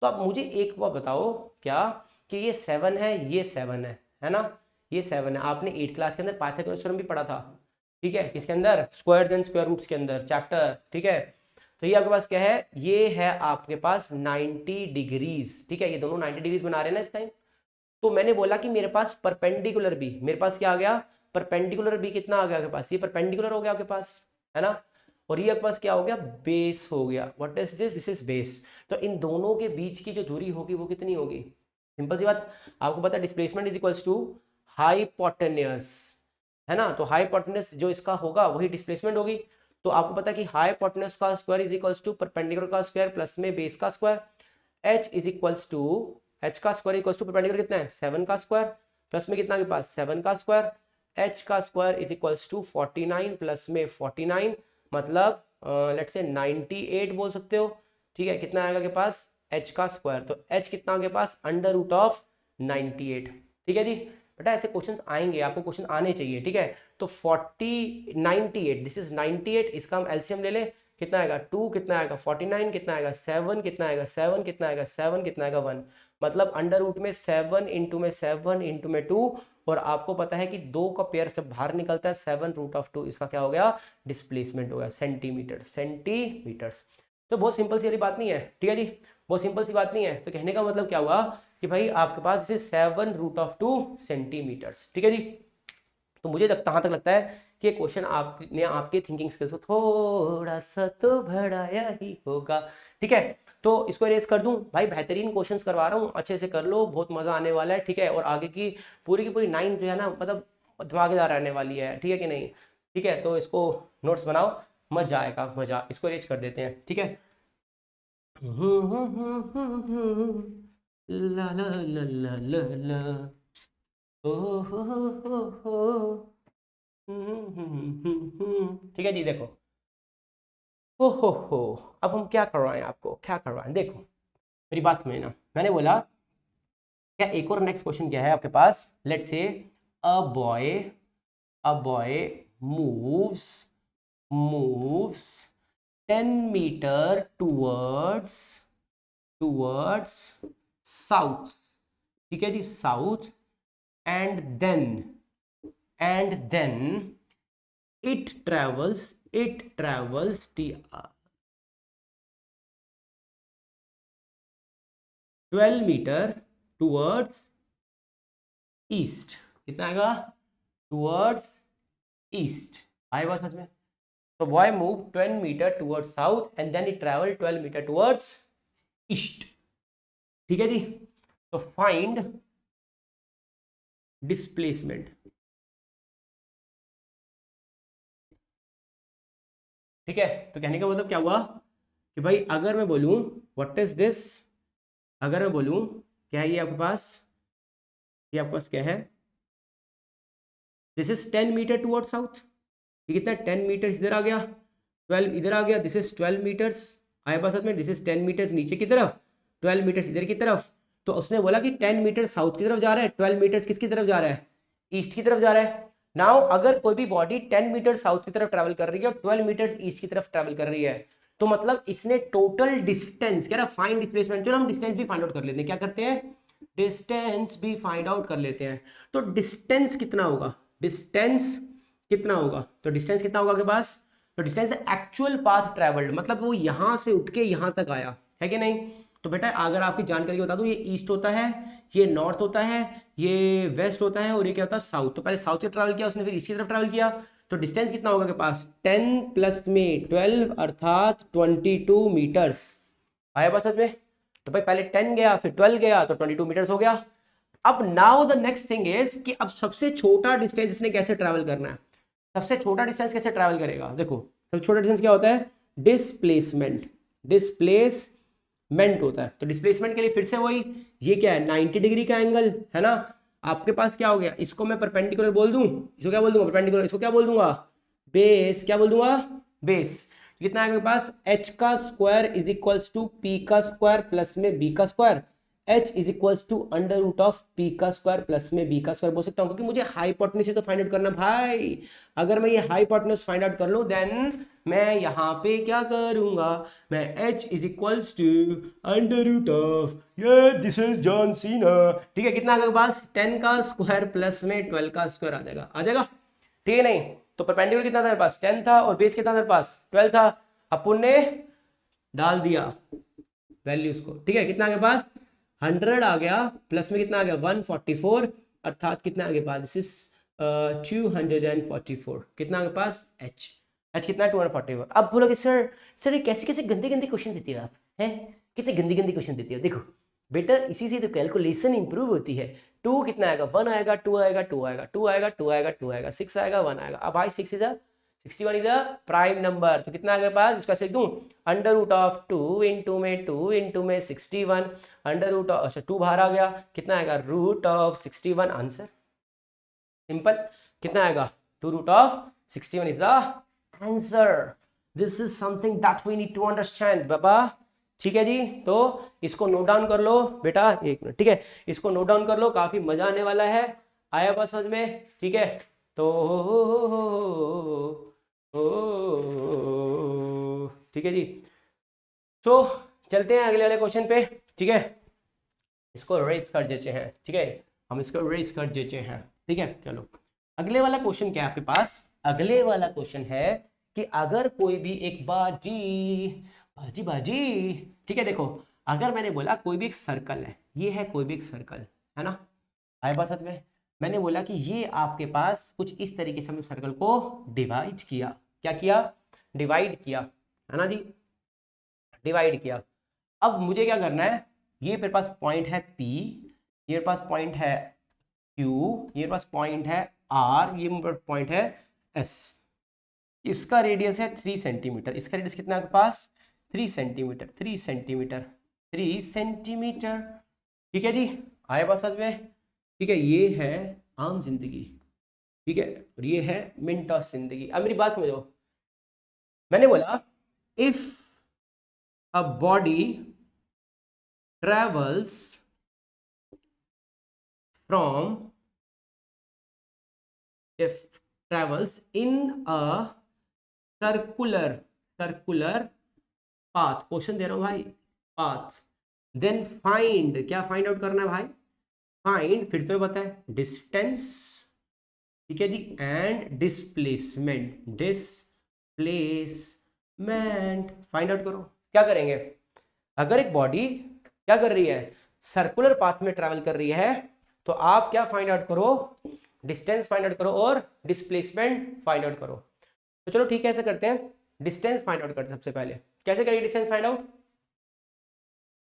Speaker 1: तो अब मुझे एक बात बताओ, क्या कि ये 7 है, ये 7 है ना, ये 7 है, आपने 8th क्लास के अंदर पाइथागोरस थ्योरम भी पढ़ा था, ठीक है, किसके अंदर, स्क्वायर्स एंड स्क्वायर रूट्स के अंदर चैप्टर, ठीक है। तो ये आपके पास क्या है, ये है आपके पास 90 डिग्रीज, ठीक है, ये दोनों 90 डिग्रीज बना रहे हैं ना इस टाइम। तो मैंने बोला कि मेरे पास परपेंडिकुलर भी, मेरे पास क्या आ गया, परपेंडिकुलर भी कितना आ गया आपके पास, ये परपेंडिकुलर हो गया आपके पास, है ना, और ये आपके पास क्या हो गया, बेस हो गया। What is this, this is base. तो इन दोनों के बीच की जो दूरी होगी वो कितनी होगी, सिंपल सी बात, आपको पता है displacement is equals to hypotenuse, है ना, तो हाइपोटेन्यूस जो इसका होगा वही डिस्प्लेसमेंट होगी। तो आपको पता है कि हाइपोटेन्यूस का square is equals to perpendicular का स्क्वायर प्लस में बेस का square, h is equals to, h का स्क्वायर इक्वल्स टू परपेंडिकुलर कितना है, 7 का स्क्वायर प्लस में कितना के पास 7 का स्क्वायर, h का square is equals to 49 plus में 49, मतलब लेट्स से 98 बोल सकते हो, ठीक है। कितना आएगा के पास, h का स्क्वायर, तो h कितना के पास, अंडर रूट ऑफ 98, ठीक है जी। बेटा ऐसे क्वेश्चंस आएंगे, आपको क्वेश्चन आने चाहिए, ठीक है। तो 40 98, दिस इज 98, इसका हम एलसीएम ले लें, कितना आएगा 2, कितना आएगा 49, कितना आएगा 7, कितना आएगा 7, कितना आएगा 7, कितना आएगा 1, मतलब अंडर रूट में 7 इंटू में 7 इंटू में 2, और आपको पता है कि 2 का पेयर जब बाहर निकलता है 7 रूट ऑफ 2, इसका क्या हो गया, डिस्प्लेसमेंट हो गया सेंटीमीटर, सेंटीमीटर्स। तो बहुत सिंपल सी वाली बात नहीं है, ठीक है जी, बहुत सिंपल सी बात नहीं है। तो कहने का मतलब क्या हुआ कि भाई आपके पास जैसे 7 रूट ऑफ 2 सेंटीमीटर्स, ठीक है जी। तो मुझे कहाँ तक लगता है कि ये क्वेश्चन आपने आपके थिंकिंग स्किल्स को थोड़ा सा तो बढ़ाया ही होगा, ठीक है। तो इसको इरेज कर दूं भाई, बेहतरीन क्वेश्चंस करवा रहा हूँ, अच्छे से कर लो, बहुत मजा आने वाला है, ठीक है। और आगे की पूरी 9 जो है ना, मतलब धमाकेदार रहने वाली है, ठीक है कि नहीं, ठीक है। तो इसको नोट्स बनाओ, मजा आएगा, मजा। इसको इरेज कर देते हैं, ठीक है। ला ला ला ला ला ला, ओ हो, ठीक है जी। देखो, हो, अब हम क्या करवाएं आपको, क्या करवाएं, देखो मेरी बात में ना, मैंने बोला क्या एक और नेक्स्ट क्वेश्चन क्या है आपके पास, let's say a boy moves 10 metre towards south, ठीक है जी, south, and then it travels 12 metre towards east, कितना आएगा, टूवर्ड्स ईस्ट, आएगा समझ में। तो boy move 12 metre towards south and then it travel 12 metre towards east, ठीक है जी। तो फाइंड डिस्प्लेसमेंट, ठीक है। तो कहने का मतलब क्या हुआ कि भाई अगर मैं बोलूं व्हाट इज दिस, अगर मैं बोलूं क्या है ये आपके पास, ये आपके पास क्या है, this is 10 metre toward south, ये कितना 10 मीटर इधर आ गया, 12 इधर आ गया, दिस इज 12 मीटर्स आया पास में, दिस इज 10 मीटर्स नीचे की तरफ, 12 मीटर्स इधर की तरफ। तो उसने बोला कि 10 मीटर साउथ की तरफ जा रहा है, 12 मीटर्स किसकी तरफ जा रहा है, ईस्ट की तरफ जा रहा है। नाउ अगर कोई भी बॉडी 10 मीटर साउथ की तरफ ट्रैवल कर रही है और 12 मीटर ईस्ट की तरफ ट्रैवल कर रही है, तो मतलब इसने टोटल डिस्टेंस कह रहा फाइंड डिस्प्लेसमेंट, चलो हम डिस्टेंस भी फाइंड आउट कर लेते हैं, क्या करते हैं, डिस्टेंस भी फाइंड आउट कर लेते हैं। तो डिस्टेंस कितना होगा, डिस्टेंस कितना होगा, तो डिस्टेंस कितना होगा आपके पास, तो distance the actual path travelled, मतलब वो यहां से उठ के यहां तक आया है कि नहीं। तो बेटा अगर आपकी जानकारी बता दूं, ये ईस्ट होता है, ये नॉर्थ होता है, ये वेस्ट होता है, और ये क्या होता है साउथ। तो पहले साउथ की तरफ ट्रैवल किया उसने, फिर ईस्ट की तरफ ट्रैवल किया, तो डिस्टेंस कितना होगा के पास 10 प्लस में 12 अर्थात 22 मीटर्स, आया बस समझ में। तो भाई पहले 10 गया फिर 12 गया तो 22 मीटर्स हो गया। अब now the next thing is कि अब सबसे छोटा डिस्टेंस इसने कैसे ट्रैवल करना है, सबसे छोटा डिस्टेंस कैसे ट्रैवल करेगा। देखो सबसे छोटा डिस्टेंस क्या होता है, डिस्प्लेसमेंट, डिस्प्लेसमेंट होता है। तो डिस्प्लेसमेंट के लिए फिर से वही, ये क्या है 90 डिग्री का एंगल है ना। आपके पास क्या हो गया, इसको मैं परपेंडिकुलर बोल दूं, इसको क्या बोल दूंगा परपेंडिकुलर, इसको क्या बोल दूंगा बेस, क्या बोल दूंगा बेस। कितना है आपके पास h का square is equals to p का स्क्वायर प्लस में b का square, h is equals to under root of p का स्क्वायर प्लस में b का स्क्वायर बोल सकता हूँ, क्योंकि मुझे हाइपोटेन्यूज से तो फाइंड आउट करना भाई। अगर मैं ये हाइपोटेन्यूज फाइंड आउट कर लूं देन मैं यहाँ पे क्या करूंगा, मैं h is equals to under root of ये दिस इज जॉन सीना, ठीक है। कितना आपके पास 10 का स्क्वायर प्लस में 12 का स्क्वायर आ जाएगा, ठीक है। नहीं तो परपेंडिकुलर कितना था मेरे पास 10 था और बेस कितना मेरे पास 12 था, अपन ने डाल दिया वैल्यूज को, ठीक है। कितना आ गया पास 100 आ गया, प्लस में कितना आ गया 144, अर्थात कितना आ गया पास दिस इज 244, कितना आ गया पास h कितना 244। अब बोलोगे सर ये कैसे कैसे गंदे गंदे क्वेश्चन देती हो आप, हैं कितने गंदी गंदी क्वेश्चन देती हो। देखो बेटा इसी से तो कैलकुलेशन इंप्रूव होती है। 2 कितना आएगा 1 आएगा, 2 आएगा, 2 आएगा, 2 आएगा, 2 आएगा, 2 आएगा, 6 आएगा, 1 आएगा। अब भाई 6 is 61 is a prime number, तो कितना आ गया पास, इसका लिख दूं अंडर रूट ऑफ 2 इंटू में 61, अंडर रूट ऑफ, अच्छा 2 बाहर आ गया, कितना आएगा रूट ऑफ 61, आंसर सिंपल। कितना आएगा 2 root of 61 is the answer. This is something that we need to understand बाबा, ठीक है जी। तो इसको नोट डाउन कर लो बेटा, एक मिनट, ठीक है, इसको नोट डाउन कर लो, काफी मजा आने वाला है। आया बात समझ में? ठीक है, तो ठीक है जी। तो चलते हैं अगले वाले क्वेश्चन पे। ठीक है, इसको रेज कर देते हैं। ठीक है, हम इसको रेज कर देते हैं। ठीक है, चलो अगले वाला क्वेश्चन क्या है आपके पास? अगले वाला क्वेश्चन है कि अगर कोई भी एक बाजी बाजी बाजी, ठीक है, देखो अगर मैंने बोला कोई भी एक सर्कल है, ये है कोई भी एक सर्कल, है ना, आए बात समझ में? मैंने बोला कि ये आपके पास कुछ इस तरीके से हमने सर्कल को डिवाइड किया। क्या किया? डिवाइड किया, है ना जी, डिवाइड किया। अब मुझे क्या करना है, ये मेरे पास पॉइंट है P, ये मेरे पास पॉइंट है Q, ये मेरे पास पॉइंट है R, ये मेरे पास पॉइंट है S। इसका रेडियस है 3 सेंटीमीटर। इसका रेडियस कितना है आपके पास? 3 सेंटीमीटर, 3 सेंटीमीटर, 3 सेंटीमीटर। ठीक है जी, आए बात समझ में? ठीक है, ये है आम जिंदगी, ठीक है, और ये है मिनटॉस जिंदगी। अब मेरी बात समझो, मैंने बोला if a body travels from if travels in a circular path, question दे रहा हूं भाई, path, then find, क्या फाइंड आउट करना है भाई? फाइंड, फिर तो पता है डिस्टेंस, ठीक है जी, and displacement, displacement find out करो। क्या करेंगे? अगर एक बॉडी क्या कर रही है, सर्कुलर पाथ में ट्रैवल कर रही है, तो आप क्या फाइंड आउट करो? डिस्टेंस फाइंड आउट करो और डिस्प्लेसमेंट फाइंड आउट करो। तो चलो ठीक है, ऐसा करते हैं, डिस्टेंस फाइंड आउट करते हैं सबसे पहले। कैसे करेंगे डिस्टेंस फाइंड आउट?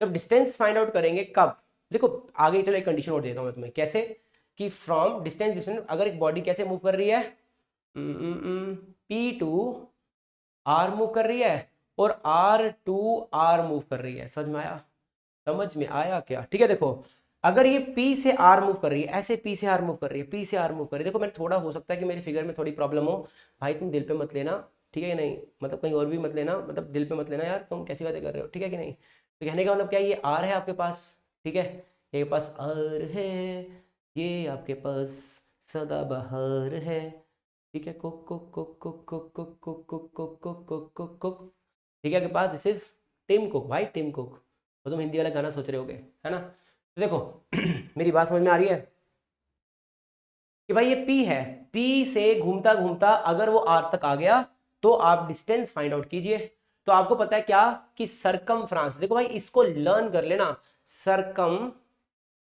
Speaker 1: जब डिस्टेंस फाइंड आउट करेंगे कब, देखो आगे चलो एक कंडीशन और देता हूं मैं तुम्हें, कैसे कि फ्रॉम डिस्टेंस, अगर एक बॉडी कैसे मूव कर रही है, P टू R मूव कर रही है और R टू R मूव कर रही है। समझ में आया? समझ में आया क्या? ठीक है, देखो अगर ये P से R मूव कर रही है, ऐसे P से R मूव कर रही है, P से R मूव कर रही है, देखो मैंने थोड़ा, हो सकता है कि मेरी फिगर में थोड़ी प्रॉब्लम हो, भाई तुम दिल पे मत लेना, ठीक है कि नहीं, मतलब कहीं और भी मत लेना, मतलब दिल पे मत लेना यार, तुम कैसी बातें कर रहे हो, ठीक है कि नहीं? तो कहने का मतलब क्या, ये R है आपके पास, ठीक है, ये पास R है, ये आपके पास सदाबहार है, ठीक है, cook cook cook cook cook cook cook cook cook cook cook cook cook, ठीक है, आपके पास दिस इज टिम कुक, भाई टिम कुक। तो तुम हिंदी वाला गाना सोच रहे होगे, है ना? तो देखो मेरी बात समझ में आ रही है कि भाई ये P है, P से घूमता घूमता अगर वो R तक आ गया तो आप डिस्टेंस फाइंड आउट कीजिए। तो आपको पता है क्या कि सरकमफ्रांस, देखो भाई इसको लर्न कर लेना, सरकम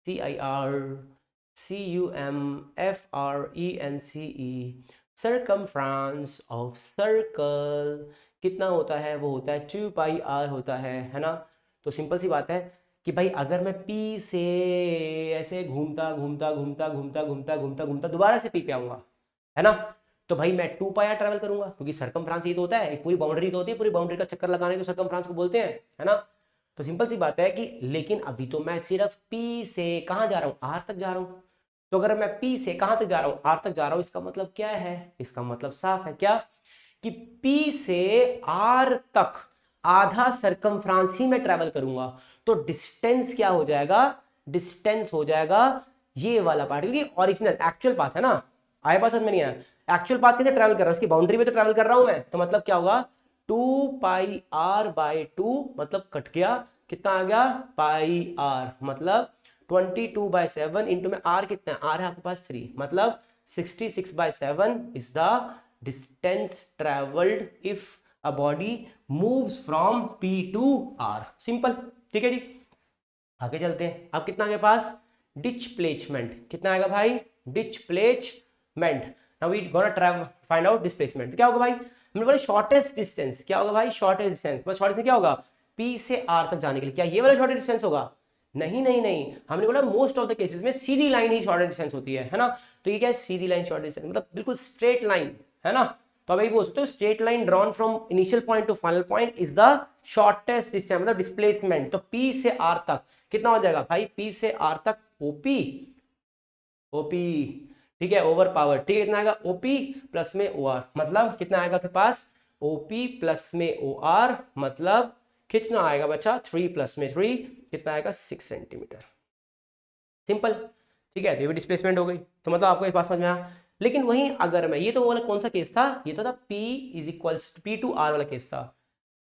Speaker 1: CIRCUMFRENCE, सरकमफ्रांस ऑफ सर्कल कितना होता है? वो होता है 2πr होता है ना? तो सिंपल सी बात है कि भाई अगर मैं P से ऐसे घूमता घूमता घूमता घूमता घूमता घूमता घूमता दोबारा से P पे आऊंगा, है ना, तो भाई मैं 2πr ट्रैवल करूंगा, क्योंकि सरकमफ्रांस ये तो होता है, एक पूरी बाउंड्री तो होती है, पूरी बाउंड्री का चक्कर लगाने को सरकमफ्रांस को बोलते हैं, है ना? तो सिंपल सी बात है कि लेकिन अभी तो मैं सिर्फ P से कहां जा रहा हूं? R तक जा रहा हूं। तो अगर मैं P से कहां तक जा रहा हूं? R तक जा रहा हूं, इसका मतलब क्या है? इसका मतलब साफ है क्या कि P से R तक आधा सरकमफ्रांस ही मैं ट्रैवल करूंगा, तो डिस्टेंस क्या हो जाएगा? डिस्टेंस हो जाएगा ये वाला पार्ट, क्योंकि ओरिजिनल एक्चुअल पाथ है ना, आए पास में नहीं आया, एक्चुअल पाथ कैसे ट्रैवल कर रहा हूं? उसकी बाउंड्री में तो ट्रैवल कर रहा हूं मैं, तो मतलब क्या होगा? 2πr/2 मतलब कट गया, कितना आ गया? πr, मतलब 22/7 इंटू में r कितना है? r है आपके पास 3, मतलब 66/7 is the distance travelled if a body moves from P to R। Simple, ठीक है जी, आगे चलते हैं। अब कितना आगे पास? डिस्प्लेसमेंट, कितना आएगा भाई? Displacement. Now we gonna travel find out displacement. क्या होगा भाई? हमने बोला शॉर्टेस्ट डिस्टेंस, क्या होगा भाई? शॉर्टेस्ट डिस्टेंस, बस शॉर्टेस्ट में क्या होगा? P से R तक जाने के लिए, क्या ये वाला शॉर्टेस्ट डिस्टेंस होगा? नहीं नहीं नहीं, हमने बोला मोस्ट ऑफ द केसेस में सीधी लाइन ही शॉर्टेस्ट डिस्टेंस होती है ना? तो ये क्या है? सीधी लाइन शॉर्टेस्ट डिस्टेंस, मतलब बिल्कुल स्ट्रेट लाइन, है ना? तो अब बोल सकते हो straight line drawn from initial point two final point is the shortest distance, मतलब डिस्प्लेसमेंट। तो P से R तक कितना हो जाएगा भाई? P से R तक OP, ठीक है, ओवर पावर, ठीक है, कितना आएगा? OP प्लस में OR, मतलब कितना आएगा के पास? OP प्लस में OR, मतलब कितना आएगा बच्चा? 3 प्लस में 3, कितना आएगा? 6 सेंटीमीटर। सिंपल, ठीक है, तो ये भी डिस्प्लेसमेंट हो गई। तो मतलब आपको इस बात समझ में आया। लेकिन वहीं अगर मैं, ये तो वाला कौन सा केस था, ये तो था P इज इक्वल्स P2R वाला केस था।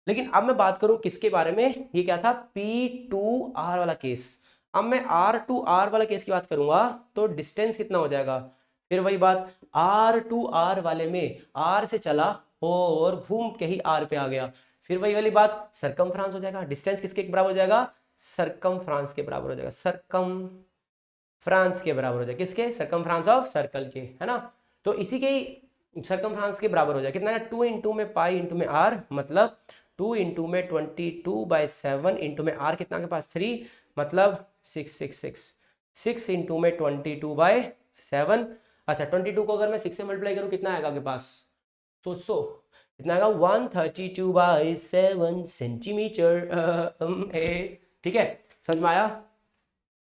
Speaker 1: लेकिन अब मैं बात करूं किसके बारे में, ये क्या था, P2R वाला केस। अब मैं R2R वाला केस की बात करूंगा तो डिस्टेंस कितना हो जाएगा, फिर वही बात, R2R वाले में R से चला और घूम के ही R पे आ गया, फिर वही वाली बात, सरकमफ्रांस हो जाएगा। डिस्टेंस किसके बराबर हो जाएगा, सरकमफ्रांस के बराबर हो जाएगा, सरकमफ्रांस के बराबर हो जाएगा, किसके, सरकमफ्रांस ऑफ सर्कल के, है ना। तो इसी के सरकमफ्रांस के बराबर हो जाएगा, कितना है, 2 इंटू में पाई इंटू में R, मतलब 2 इंटू में 22/7 इंटू में R कितना के पास 3, मतलब 6 इंटू में 22/7। अच्छा 22 को अगर मैं 6 से मल्टीप्लाई करूं कितना आएगा आपके पास, सो कितना आएगा, 132/7 सेंटीमीटर। ठीक है, समझ में आया।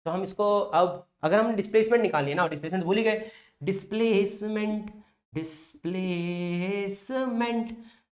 Speaker 1: तो हम इसको अब अगर हम डिस्प्लेसमेंट निकालनी है ना, डिस्प्लेसमेंट भूल ही गए, डिस्प्लेसमेंट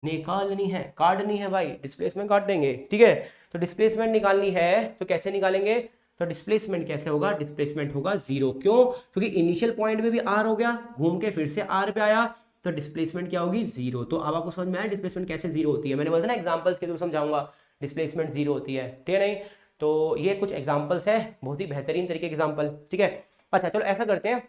Speaker 1: निकालनी है, काटनी है भाई, डिस्प्लेसमेंट काट देंगे, ठीक है। तो डिस्प्लेसमेंट निकालनी है तो कैसे निकालेंगे, तो डिस्प्लेसमेंट कैसे होगा, डिस्प्लेसमेंट होगा 0, क्यों, क्योंकि इनिशियल पॉइंट में भी R हो गया, घूम के फिर से R पे आया, तो डिस्प्लेसमेंट क्या होगी, 0। तो अब आपको समझ में आया डिस्प्लेसमेंट कैसे 0 होती है, मैंने बोला था ना एग्जांपल्स के थ्रू समझाऊंगा डिस्प्लेसमेंट 0 होती है, ठीक है। नहीं तो ये कुछ एग्जांपल्स है, बहुत ही बेहतरीन तरीके एग्जांपल, ठीक है। अच्छा चलो ऐसा करते हैं,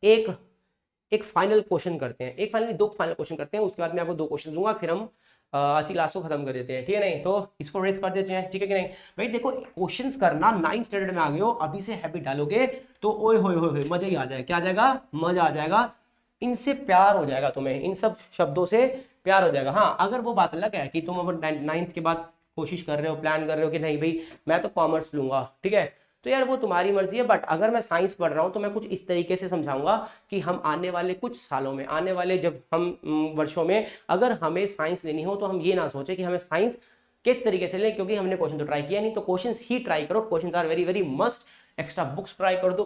Speaker 1: एक फाइनल क्वेश्चन करते हैं, एक फाइनल, 2 फाइनल क्वेश्चन करते हैं, उसके बाद मैं आपको 2 क्वेश्चन दूंगा, फिर हम आज की क्लास को खत्म कर देते हैं, ठीक है। नहीं तो इसको रेस कर देते हैं, ठीक है कि नहीं भाई। देखो क्वेश्चंस करना 9th स्टैंडर्ड में आ गए हो, अभी से हैबिट डालोगे तो ओए होए मजा ही आ जाएगा, क्या आ जाएगा, मजा आ जाएगा, इनसे प्यार हो जाएगा तुम्हें, इन सब शब्दों से प्यार हो जाएगा। हाँ अगर वो बात अलग है कि तुम अब 9th के बाद कोशिश कर रहे हो, प्लान कर रहे हो कि नहीं भाई मैं तो कॉमर्स लूंगा, ठीक है, तो यार वो तुम्हारी मर्जी है। बट अगर मैं साइंस पढ़ रहा हूँ तो मैं कुछ इस तरीके से समझाऊंगा कि हम आने वाले कुछ सालों में, आने वाले जब हम वर्षों में अगर हमें साइंस लेनी हो तो हम ये ना सोचे कि हमें साइंस किस तरीके से लें, क्योंकि हमने क्वेश्चन तो ट्राई किया नहीं, तो क्वेश्चंस ही ट्राई करो, questions are very very must, extra books try कर दो,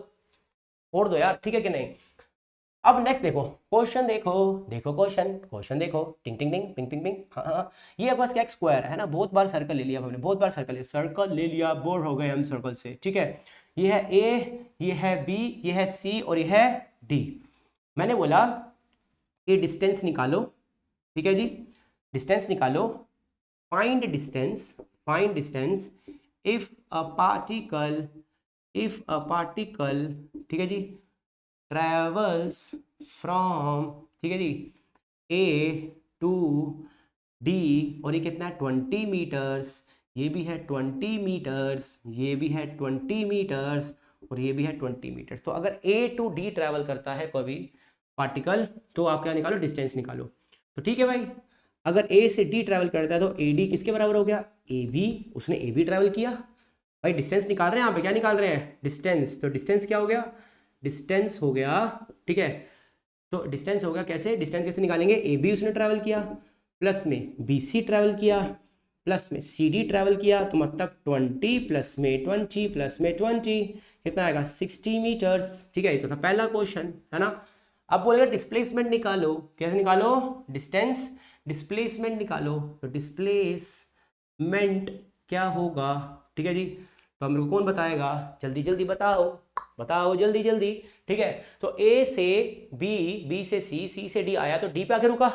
Speaker 1: छोड़ दो यार, ठीक है कि नहीं। अब नेक्स्ट देखो क्वेश्चन, देखो क्वेश्चन देखो, टिंग टिंग टिंग पिंग पिंग पिंग, हाँ ये बस क्या स्क्वायर है ना, बहुत बार सर्कल ले लिया हमने, बहुत बार सर्कल ले लिया, बोर हो गए हम सर्कल से, ठीक है। ये है ए, ये है बी, ये है सी और ये है डी। मैंने बोला कि डिस्टेंस निकालो, ठीक है जी, डिस्टेंस निकालो, find distance if a particle, ठीक है जी, ट्रेवल्स फ्रॉम, ठीक है जी, ए टू डी, और ये कितना है 20 मीटर्स, ये भी है 20 मीटर्स, ये भी है 20 मीटर्स और ये भी है 20 मीटर्स। तो अगर ए टू डी ट्रैवल करता है कोई भी पार्टिकल तो आप क्या निकालो, डिस्टेंस निकालो। तो ठीक है भाई, अगर ए से डी ट्रैवल करता है तो ए डी किसके बराबर हो गया, ए बी, उसने ए बी ट्रैवल किया भाई, डिस्टेंस निकाल रहे हैं यहाँ पे, क्या निकाल रहे हैं, डिस्टेंस। तो डिस्टेंस क्या हो गया, डिस्टेंस हो गया, ठीक है। तो डिस्टेंस हो गया कैसे, डिस्टेंस कैसे निकालेंगे, ए बी उसने ट्रैवल किया, प्लस में बी सी ट्रैवल किया, प्लस में सी डी ट्रैवल किया, तो मतलब 20 प्लस में 20 प्लस में 20 कितना आएगा, 60 मीटर्स, ठीक है। ये तो था पहला क्वेश्चन, है ना। अब बोलेगा डिस्प्लेसमेंट निकालो, कैसे निकालो, डिस्टेंस डिस्प्लेसमेंट निकालो, तो डिस्प्लेसमेंट क्या होगा, ठीक है जी। तो हम लोग कौन बताएगा, जल्दी जल्दी बताओ जल्दी जल्दी, ठीक है। तो ए से बी, बी से सी, सी से डी आया तो डी पे आके रुका,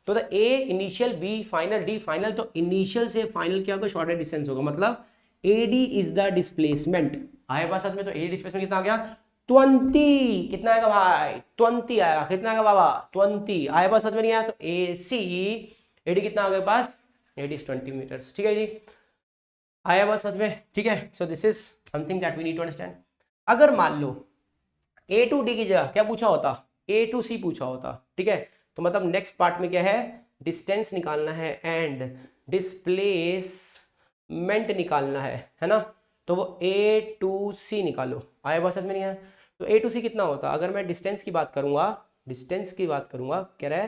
Speaker 1: तो A initial, B final, D final, तो इनिशियल से फाइनल क्या होगा, शॉर्टेस्ट डिस्टेंस होगा, मतलब A D is the displacement. आया बात साथ में, तो ए डिस्प्लेसमेंट कितना आ गया, 20, कितना आएगा भाई, 20 आएगा, कितना आएगा बाबा, 20 आया बात साथ में, नहीं आया तो ए सी, ए डी कितना आ गया पास, ए डी इज 20 मीटर्स, ठीक है जी, आया बात समझ में, ठीक है। So this is something that we need to understand. अगर मान लो ए टू डी की जगह क्या पूछा होता, ए टू सी पूछा होता, ठीक है, तो मतलब नेक्स्ट पार्ट में क्या है, डिस्टेंस निकालना है एंड डिस्प्लेसमेंट निकालना है ना। तो वो ए टू सी निकालो, आया बात समझ में, नहीं आया तो ए टू सी कितना होता, अगर मैं डिस्टेंस की बात करूंगा, कह रहा है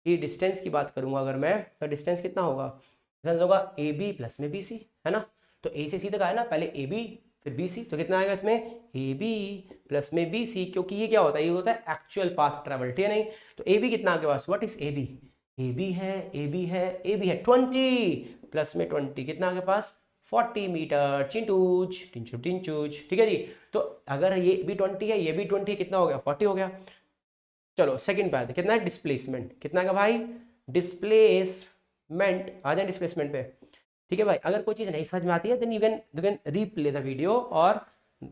Speaker 1: कि डिस्टेंस की बात करूंगा अगर मैं, तो डिस्टेंस कितना होगा, डिस्टेंस होगा ए बी प्लस में बी सी, है ना। तो ए से सी तक आया ना, पहले ए बी फिर बी सी, तो कितना आएगा इसमें, ए बी प्लस में बी सी, क्योंकि ये क्या होता है, ये होता है एक्चुअल पाथ ट्रेवल, ठीक है। नहीं तो ए बी कितना आपके पास, what is A B, A B है 20 प्लस में 20 कितना आपके पास 40 मीटर, चिंटूच टिंचू टिंचूच, ठीक है जी। तो अगर ये भी 20 है, ये भी 20, कितना हो गया, 40 हो गया। चलो सेकंड बात कितना है, डिस्प्लेसमेंट कितना का भाई, डिस्प्लेसमेंट आ जाए डिस्प्लेसमेंट पे, ठीक है भाई। अगर कोई चीज़ नहीं समझ में आती है then you can replay the video और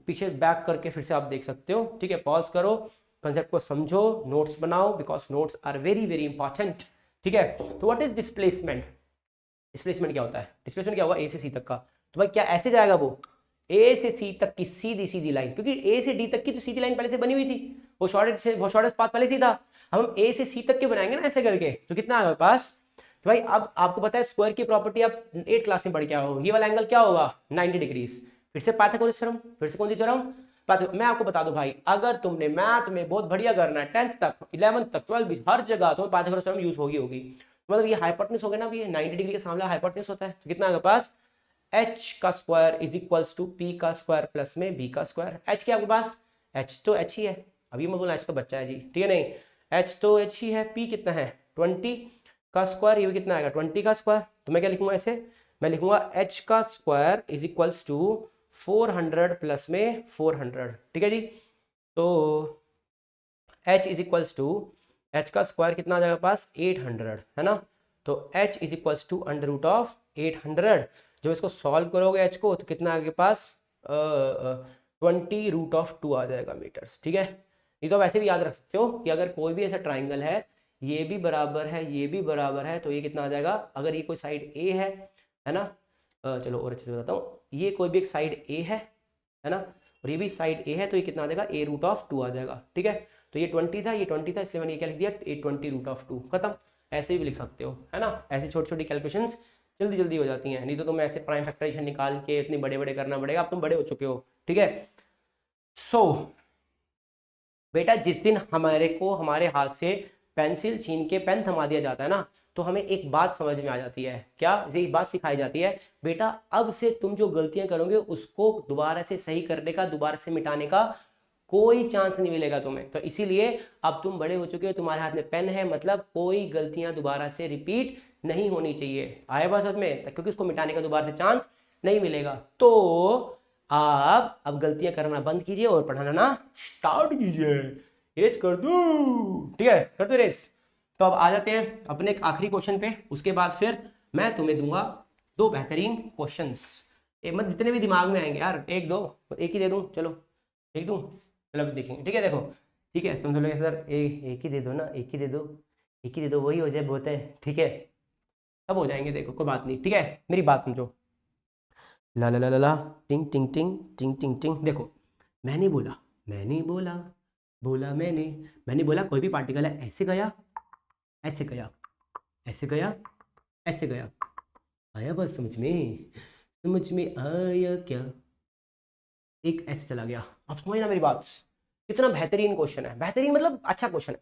Speaker 1: पीछे बैक करके फिर से आप देख सकते हो, ठीक है। पॉज करो, कंसेप्ट को समझो, नोट्स बनाओ, because notes are very very important, ठीक है। तो व्हाट इज डिस्प्लेसमेंट, डिस्प्लेसमेंट क्या होता है, डिस्प्लेसमेंट क्या होगा, ए से सी तक का। तो भाई क्या ऐसे जाएगा वो, ए से सी तक की सीधी सीधी लाइन, क्योंकि ए से डी तक की तो सीधी लाइन पहले से बनी हुई थी, वो शॉर्टेस्ट पाथ पहले से ही था। हम ए से सी तक के बनाएंगे ना ऐसे करके, तो कितना आएगा पास। तो भाई अब आपको पता है स्क्वायर की प्रॉपर्टी, आप 8 क्लास में पढ़ के आओ, ये वाला एंगल क्या होगा 90 डिग्रीज। फिर से पाइथागोरस थ्योरम, फिर से कौन सी थ्योरम, मैं आपको बता दूं भाई, अगर तुमने मैथ में बहुत बढ़िया करना है 10th तक 11th तक 12th भी, हर जगह तुम्हें पाइथागोरस थ्योरम यूज होगी। मतलब ये हाइपोटेन्यूस हो गया ना, ये 90 डिग्री के सामने हाइपोटेन्यूस होता है, तो कितना आएगा पास, h का square is equals to p का स्क्वायर प्लस में b का स्क्वायर। h क्या आपके पास, h तो h ही है, अभी मैं बोला h तो बच्चा है जी, ठीक है नहीं, h तो h ही है, p कितना है 20 का स्क्वायर, ये भी कितना आएगा 20 का स्क्वायर। तो मैं क्या लिखूंगा ऐसे, मैं लिखूंगा h का square is equals to 400 plus में 400, ठीक है जी। तो h is equals to, h का स्क्वायर कितना आ जाएगा पास 800, है ना। तो h is equals to under root of 800, जब इसको सॉल्व करोगे h को तो कितना आगे पास 20 रूट ऑफ 2 आ जाएगा मीटर्स, ठीक है। ये तो आप ऐसे भी याद रख सकते हो कि अगर कोई भी ऐसा ट्राइंगल है, ये भी बराबर है, ये भी बराबर है, तो ये कितना आ जाएगा, अगर ये कोई साइड ए है ना, चलो और अच्छे से बताता हूँ, ये कोई भी एक साइड ए है ना, और ये भी साइड ए है, तो ये कितना आ जाएगा a रूट ऑफ 2 आ जाएगा, ठीक है। तो ये 20 था, ये 20 था, इसलिए मैंने ये क्या लिख दिया, a 20 रूट ऑफ 2, खत्म। ऐसे भी लिख सकते हो, है ना, ऐसे छोटी छोटी कैलकुलेशंस जल्दी जल्दी हो जाती हैं, नहीं तो तुम ऐसे प्राइम फैक्टराइजेशन निकाल के इतने बड़े बड़े करना पड़ेगा, अब तुम बड़े हो चुके हो, ठीक है। सो बेटा जिस दिन हमारे हाथ से पेंसिल छीन के पेन थमा दिया जाता है ना, तो हमें एक बात समझ में आ जाती है, क्या, एक बात सिखाई जाती है, बेटा अब से तुम जो गलतियां करोगे उसको दोबारा से सही करने का, दोबारा से मिटाने का कोई चांस नहीं मिलेगा तुम्हें। तो इसीलिए अब तुम बड़े हो चुके हो, तुम्हारे हाथ में पेन है, मतलब कोई गलतियां दोबारा से रिपीट नहीं होनी चाहिए, आए बात समझ में, क्योंकि उसको मिटाने का दोबारा से चांस नहीं मिलेगा। तो आप अब गलतियां करना बंद कीजिए और पढ़ाना ना स्टार्ट कीजिए, रेस कर दो, ठीक है, कर दो रेस। तो अब आ जाते हैं अपने एक आखिरी क्वेश्चन पे, उसके बाद फिर मैं तुम्हें दूंगा 2 बेहतरीन क्वेश्चंस, मत जितने भी दिमाग में आएंगे यार, एक दो, एक ही दे दूं, चलो एक दूं, चलो अभी देखेंगे, ठीक है। देखो ठीक है, तुम बोलोगे सर एक ही दे दो ना, एक ही दे दो, एक ही दे दो, वही हो जाए बहुत है, ठीक है, सब हो जाएंगे, देखो कोई बात नहीं, ठीक है, मेरी बात समझो, ला ला ला ला ला, टिंग टिंग टिंग टिंग टिंग टिंग। देखो मैंने बोला, मैंने बोला कोई भी पार्टिकल है, ऐसे गया, ऐसे गया, ऐसे गया, ऐसे गया, आया बस समझ में आया क्या, एक ऐसे चला गया। आप समझ ना मेरी बात, कितना बेहतरीन क्वेश्चन है, बेहतरीन मतलब अच्छा क्वेश्चन है।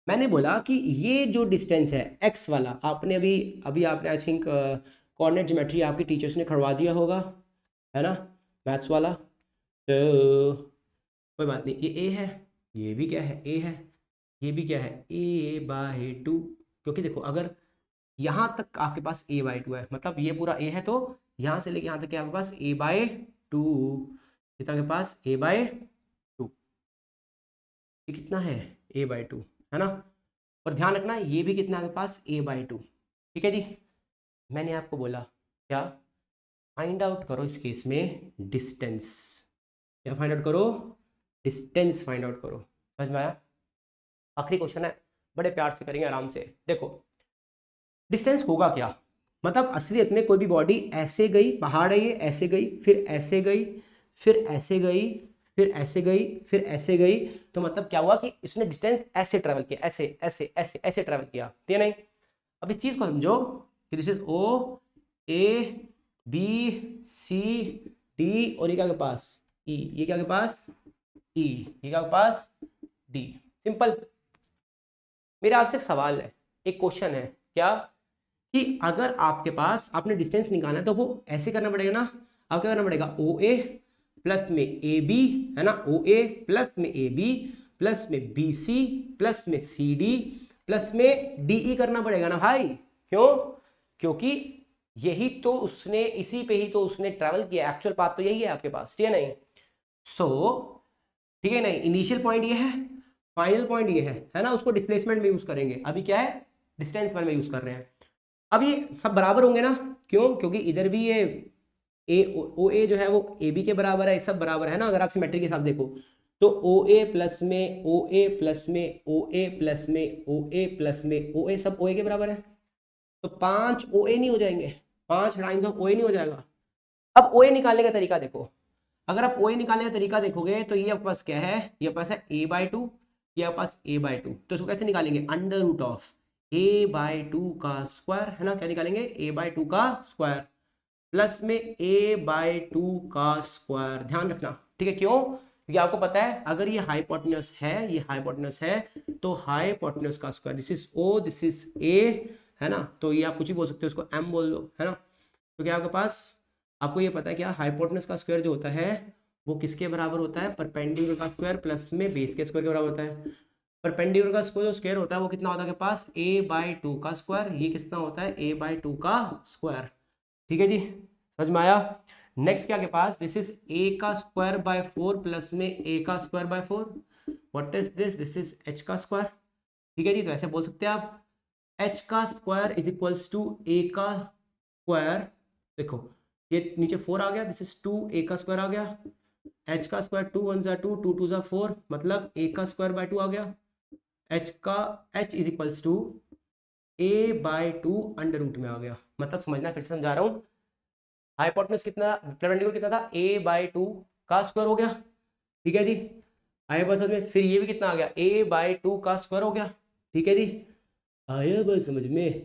Speaker 1: मैंने बोला कि ये जो डिस्टेंस है एक्स वाला, आपने अभी अभी आपने आई थिंक कोऑर्डिनेट ज्योमेट्री आपके टीचर्स ने करवा दिया होगा, है ना, मैथ्स वाला। तो कोई बात नहीं, ये ए है, ये भी क्या है, ए है, ये भी क्या है, a/2, क्योंकि देखो अगर यहाँ तक आपके पास a/2 है, मतलब ये पूरा a है, तो यहाँ से लेके यहाँ तक आपके पास a/2, कितना के पास a/2, ये कितना है a/2, है ना। और ध्यान रखना ये भी कितना आपके पास a/2, ठीक है जी। मैंने आपको बोला क्या, फाइंड आउट करो इस केस में डिस्टेंस, क्या फाइंड आउट करो, डिस्टेंस फाइंड आउट करो, समझ में आया। आखिरी क्वेश्चन है, बड़े प्यार से करेंगे आराम से। देखो डिस्टेंस होगा क्या, मतलब असलियत में कोई भी बॉडी ऐसे गई, पहाड़ है ये, ऐसे गई, फिर ऐसे गई, फिर ऐसे गई, फिर ऐसे गई, फिर ऐसे गई, तो मतलब क्या हुआ कि इसने डिस्टेंस ऐसे ट्रेवल किया, ऐसे ऐसे ऐसे ऐसे ट्रेवल किया, ठीक है नहीं। अब इस चीज को समझो कि this is O, A, B, C, D, और ये क्या के पास ई, ये क्या के पास ई, ये क्या के पास डी, सिंपल। मेरा आपसे एक सवाल है, एक क्वेश्चन है, क्या, कि अगर आपके पास आपने डिस्टेंस निकालना है तो वो ऐसे करना पड़ेगा ना, आपको क्या करना पड़ेगा, ओ ए प्लस में ए बी, है ना, ओ ए प्लस में ए बी प्लस में बी सी प्लस में सी डी प्लस में डी ई करना पड़ेगा ना भाई, क्यों, क्योंकि यही तो उसने, इसी पे ही तो उसने ट्रैवल किया, एक्चुअल पाथ तो यही है आपके पास, ठीक है नहीं। सो ठीक है नहीं, इनिशियल पॉइंट ये है, फाइनल पॉइंट ये है ना, उसको डिस्प्लेसमेंट में यूज करेंगे, अभी क्या है डिस्टेंस वन में यूज कर रहे हैं। अब ये सब बराबर होंगे ना, क्यों, क्योंकि इधर भी ये ए ओ ए जो है वो ए बी के बराबर है, सब बराबर है ना, अगर आप सिमेट्री के साथ देखो तो ओ ए प्लस में ओ ए प्लस में ओ ए प्लस में ओ ए प्लस में ओ ए, सब ओ ए के बराबर है, तो 5 ओ ए नहीं हो जाएंगे, 5 टाइम्स ऑफ ओ ए नहीं हो जाएगा। अब ओ ए निकालने का तरीका देखो, अगर आप ओ ए निकालने का तरीका देखोगे तो ये आपके पास क्या है, ये पास है a बाई टू, ये आपके पास a बाई टू, तो इसको कैसे निकालेंगे, under root of a by two का स्क्वायर, है ना, क्या निकालेंगे a बाई टू का स्क्वायर प्लस में a बाई टू का स्क्वायर, ध्यान रखना, ठीक है, क्यों, क्योंकि आपको पता है अगर ये हाइपोटेन्यूस है, ये हाइपोटेन्यूस है, तो हाइपोटेन्यूस का square, this is o, this is a, है ना, तो ये आप कुछ भी बोल सकते हो, इसको m बोल दो, है ना। तो क्या आपके पास, आपको ये पता है क्या, हाइपोटेन्यूस का स्क्वायर जो होता है वो किसके बराबर होता है, परपेंडिकुलर का स्क्वायर प्लस में बेस के स्क्वायर के बराबर होता है। परपेंडिकुलर का स्क्वायर जो स्क्वायर होता है वो कितना होता है आपके पास, a बाई टू का स्क्वायर, ये कितना होता है a बाई टू का स्क्वायर, ठीक है जी, समझ में आया। नेक्स्ट क्या के पास, दिस इज a का स्क्वायर बाय 4 प्लस में a का square by 4, what is this, this is h का स्क्वायर, ठीक है जी, तो ऐसे बोल सकते हैं आप h का square is equals to a का स्क्वायर, देखो ये नीचे 4 आ गया, दिस इज 2 a का स्क्वायर आ गया, h का स्क्वायर 2 1 जा 2 2 2 जा 4, मतलब a का स्क्वायर बाय 2 आ गया, h is equals to a by 2 under root में आ गया, मतलब समझना, फिर से समझा रहा हूँ, हाइपोटेन्यूस कितना, परपेंडिकुलर कितना था, a बाय टू का स्क्वायर हो गया, ठीक है जी, आया बस में, फिर ये भी कितना आ गया, a बाय टू का स्क्वायर हो गया, ठीक है जी, आया बस समझ में,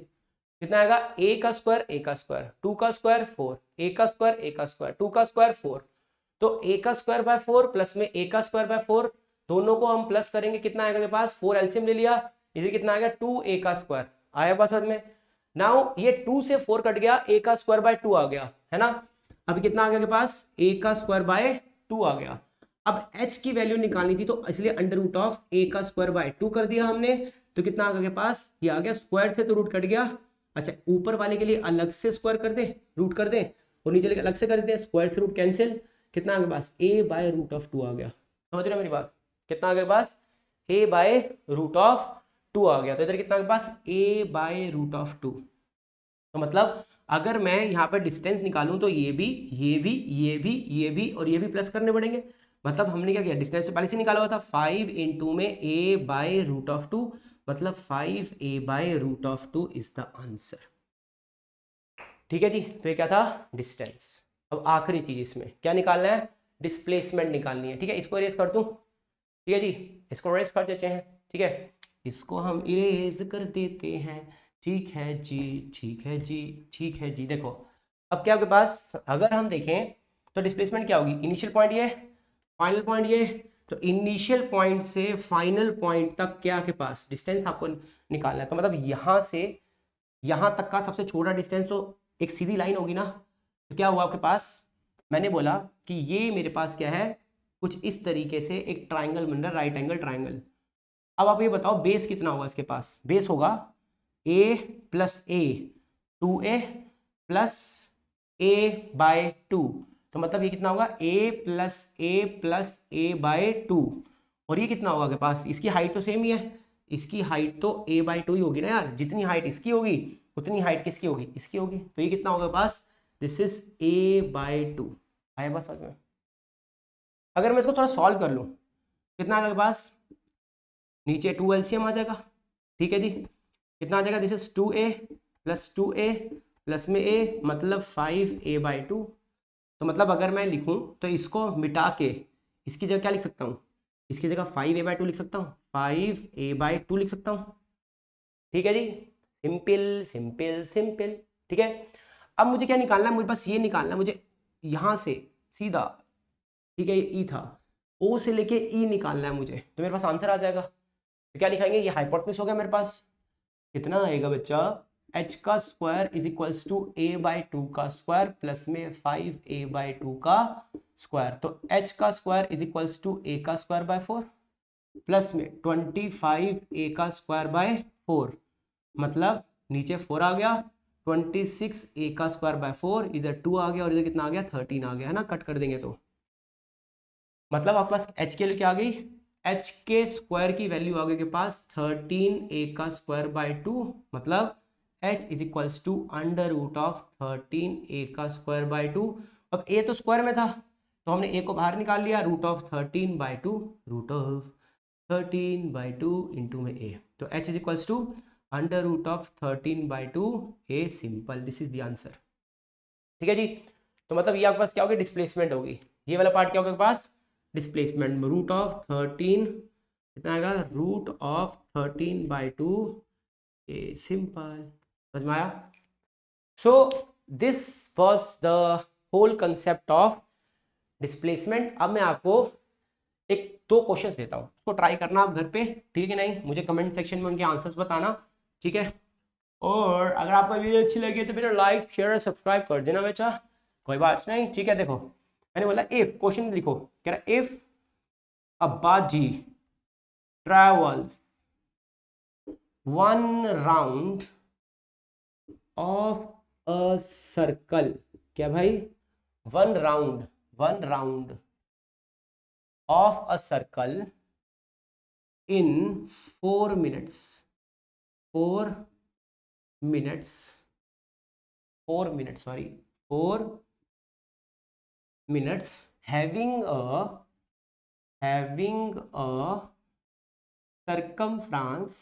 Speaker 1: कितना आएगा, a का स्क्वायर, a का स्क्वायर, 2 का स्क्वायर 4, a का स्क्वायर, a का स्क्वायर, 2 का स्क्वायर 4, तो a का स्क्वायर बाय 4 प्लस में a का स्क्वायर बाय 4, दोनों को हम प्लस करेंगे, कितना आएगा के पास, 4 एलसीएम ले लिया, इधर कितना आएगा 2a का स्क्वायर, आया बस में। नाउ ये 2 से 4 कट गया, a का स्क्वायर बाय 2 आ गया, है ना, अब कितना आ गया के पास, a का स्क्वायर बाय 2 आ गया। अब h की वैल्यू निकालनी थी, तो इसलिए अंडर रूट ऑफ a का स्क्वायर बाय 2 कर दिया हमने, तो कितना आ गया के पास, ये आ गया, स्क्वायर से तो रूट कट गया, अच्छा ऊपर वाले के लिए अलग से स्क्वायर कर दे, रूट कर दे, और नीचे अलग से कर देते, स्क्वायर से रूट कैंसिल, कितना आ गया पास, a बाय रूट ऑफ 2 आ गया, समझ रहे हो मेरी बात, कितना आ गया पास, a बाय रूट ऑफ 2 आ गया, तो इधर कितना आ गया पास, a बाय रूट ऑफ 2, तो मतलब अगर मैं यहाँ पर डिस्टेंस निकालूं तो ये भी ये भी ये भी ये भी और ये भी प्लस करने पड़ेंगे, मतलब हमने क्या किया, डिस्टेंस तो पहले से निकाला हुआ था, 5 इंटू में a बाय रूट ऑफ 2, मतलब 5a by root of 2 is the answer, ठीक है जी, तो ये क्या था, डिस्टेंस। अब आखिरी चीज इसमें क्या निकालना है, डिस्प्लेसमेंट निकालनी है, ठीक है, इसको इरेज कर दूं, ठीक है जी, इसको इरेज कर देते हैं, ठीक है, इसको हम इरेज कर देते हैं, ठीक है जी, ठीक है जी, ठीक है जी। देखो अब क्या आपके पास, अगर हम देखें तो डिस्प्लेसमेंट क्या होगी, इनिशियल पॉइंट ये, फाइनल पॉइंट ये, तो इनिशियल पॉइंट से फाइनल पॉइंट तक क्या आपके पास डिस्टेंस आपको निकालना है, तो मतलब यहाँ से यहाँ तक का सबसे छोटा डिस्टेंस तो एक सीधी लाइन होगी ना, तो क्या हुआ आपके पास, मैंने बोला कि ये मेरे पास क्या है, कुछ इस तरीके से एक ट्राइंगल बन रहा है, राइट एंगल ट्राइंगल। अब आप ये बताओ बेस कितना होगा इसके पास, बेस होगा a plus a 2a plus a by 2, तो मतलब ये कितना होगा, a बाय 2, और ये कितना होगा आपके पास, इसकी हाइट तो सेम ही है, इसकी हाइट तो a बाय 2 ही होगी ना यार, जितनी हाइट इसकी होगी उतनी हाइट किसकी होगी, इसकी होगी, तो ये कितना होगा पास, दिस इज a बाय 2, आया बस समझ में। अगर मैं इसको थोड़ा सॉल्व कर लूँ, कितना आ जाएगा पास, नीचे 2 एलसीएम आ जाएगा, ठीक है जी, कितना आ जाएगा, this is 2a plus 2a plus में a, मतलब 5a बाई 2, तो मतलब अगर मैं लिखूं तो इसको मिटा के इसकी जगह क्या लिख सकता हूँ, इसकी जगह 5a बाई 2 लिख सकता हूँ, 5a बाई 2 लिख सकता हूँ, ठीक है जी, सिंपल सिंपल सिंपल, ठीक है। अब मुझे क्या निकालना है, मुझे बस ये निकालना है, मुझे यहाँ से सीधा, ठीक है, ये E था, O से लेके E निकालना है मुझे, तो मेरे पास आंसर आ जाएगा, तो क्या लिखाएंगे, ये हाइपोटेन्यूस हो गया मेरे पास, कितना आएगा बच्चा, h का square is equals to a by 2 का स्क्वायर प्लस में 5a बाई 2 का स्क्वायर, तो h का square is equals to a का स्क्वायर बाय 4 प्लस में 25a का स्क्वायर बाय 4, मतलब नीचे 4 आ गया, 26 a का स्क्वायर बाय 4, इधर 2 आ गया और इधर कितना आ गया 13 आ गया है ना, कट कर देंगे तो मतलब आपके पास h के लिए क्या आ गई, h के स्क्वायर की वैल्यू आ गई के पास 13 a का स्क्वायर बाय 2, मतलब h is equals to under root of 13 a का स्क्वायर बाय 2। अब a तो स्क्वायर में था तो हमने a को बाहर निकाल लिया, root of 13 by 2, root of 13 by 2 into में a, तो h is equals to under root of 13 by 2 a simple, this is the answer. ठीक है जी, तो मतलब ये आपके पास क्या होगी, डिस्प्लेसमेंट होगी, ये वाला पार्ट क्या होगा आपके पास, डिस्प्लेसमेंट। रूट ऑफ 13 कितना आएगा, root of 13 by 2 a simple, समझ में आया। So this was the whole concept of displacement. अब मैं आपको एक दो क्वेश्चंस देता हूँ, उसको ट्राई करना आप घर पे, ठीक है नहीं, मुझे कमेंट सेक्शन में उनके आंसर्स बताना, ठीक है। और अगर आपको वीडियो अच्छी लगी तो फिर लाइक शेयर और सब्सक्राइब कर देना बेटा, कोई बात नहीं, ठीक है। देखो मैंने बोला इफ, क्वेश्चन लिखो, कह रहा if a baji travels one round of a circle, क्या भाई, one round of a circle in 4 minutes, 4 minutes, 4 minutes, sorry, 4 minutes, having a circumference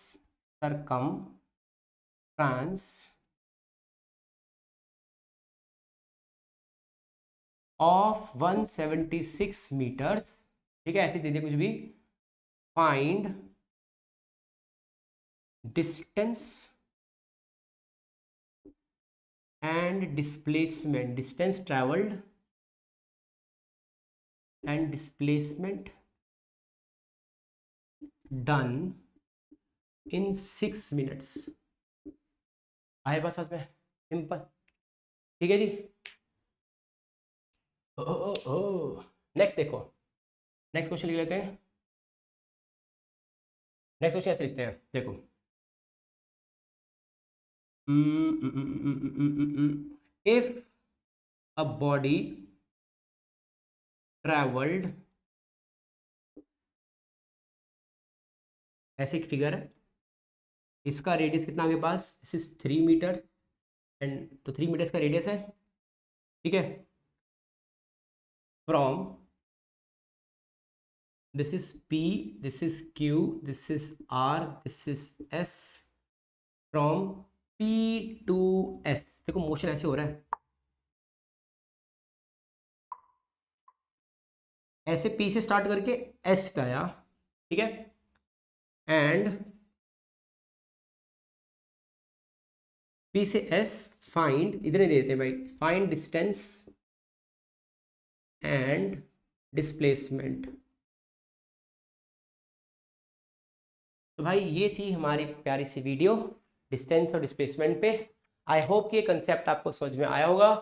Speaker 1: of 176 meters, ठीक है, ऐसे दे दे कुछ भी, find distance and displacement, distance travelled and displacement done in 6 minutes। आए बस में सिंपल, ठीक है जी। नेक्स्ट देखो, नेक्स्ट क्वेश्चन लिख लेते हैं। नेक्स्ट क्वेश्चन ऐसे लिखते हैं, देखो इफ अ बॉडी ट्रेवल्ड, ऐसे एक फिगर है, इसका रेडियस कितना आपके पास, दिस इज 3 मीटर एंड तो 3 मीटर का रेडियस है, ठीक है। From this is P, this is Q, this is R, this is S, from P to S, देखो मोशन ऐसे हो रहा है, ऐसे P से स्टार्ट करके S पे आया, ठीक है, एंड P से S फाइंड, इधर ही दे देते हैं भाई, फाइंड डिस्टेंस एंड डिस्प्लेसमेंट। तो भाई ये थी हमारी प्यारी सी वीडियो डिस्टेंस और डिस्प्लेसमेंट पे। आई होप कि ये कंसेप्ट आपको समझ में आया होगा।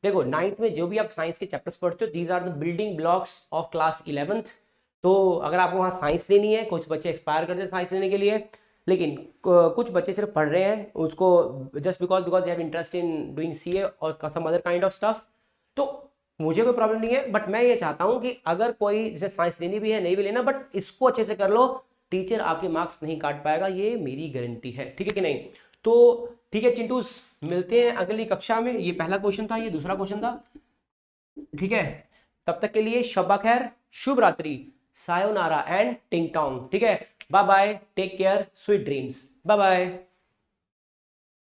Speaker 1: देखो 9th में जो भी आप साइंस के चैप्टर्स पढ़ते हो, these are the building blocks of class 11th। तो अगर आपको वहाँ साइंस लेनी है, कुछ बच्चे एक्सपायर करते हैं साइंस लेने के लिए, लेकिन कुछ बच्चे सिर्फ पढ़ रहे हैं उसको just because they have interest in doing CA और some other kind of stuff, तो मुझे कोई प्रॉब्लम नहीं है। बट मैं ये चाहता हूँ कि अगर कोई जैसे साइंस लेनी भी है, नहीं भी लेना, बट इसको अच्छे से कर लो, टीचर आपके मार्क्स नहीं काट पाएगा, ये मेरी गारंटी है, ठीक है कि नहीं। तो ठीक है चिंटूस, मिलते हैं अगली कक्षा में। ये पहला क्वेश्चन था, ये दूसरा क्वेश्चन था, ठीक है। तब तक के लिए शब्बा खैर, शुभ रात्रि, सायोनारा एंड टिंग टोंग, ठीक है। Bye bye, take care, sweet dreams, bye bye.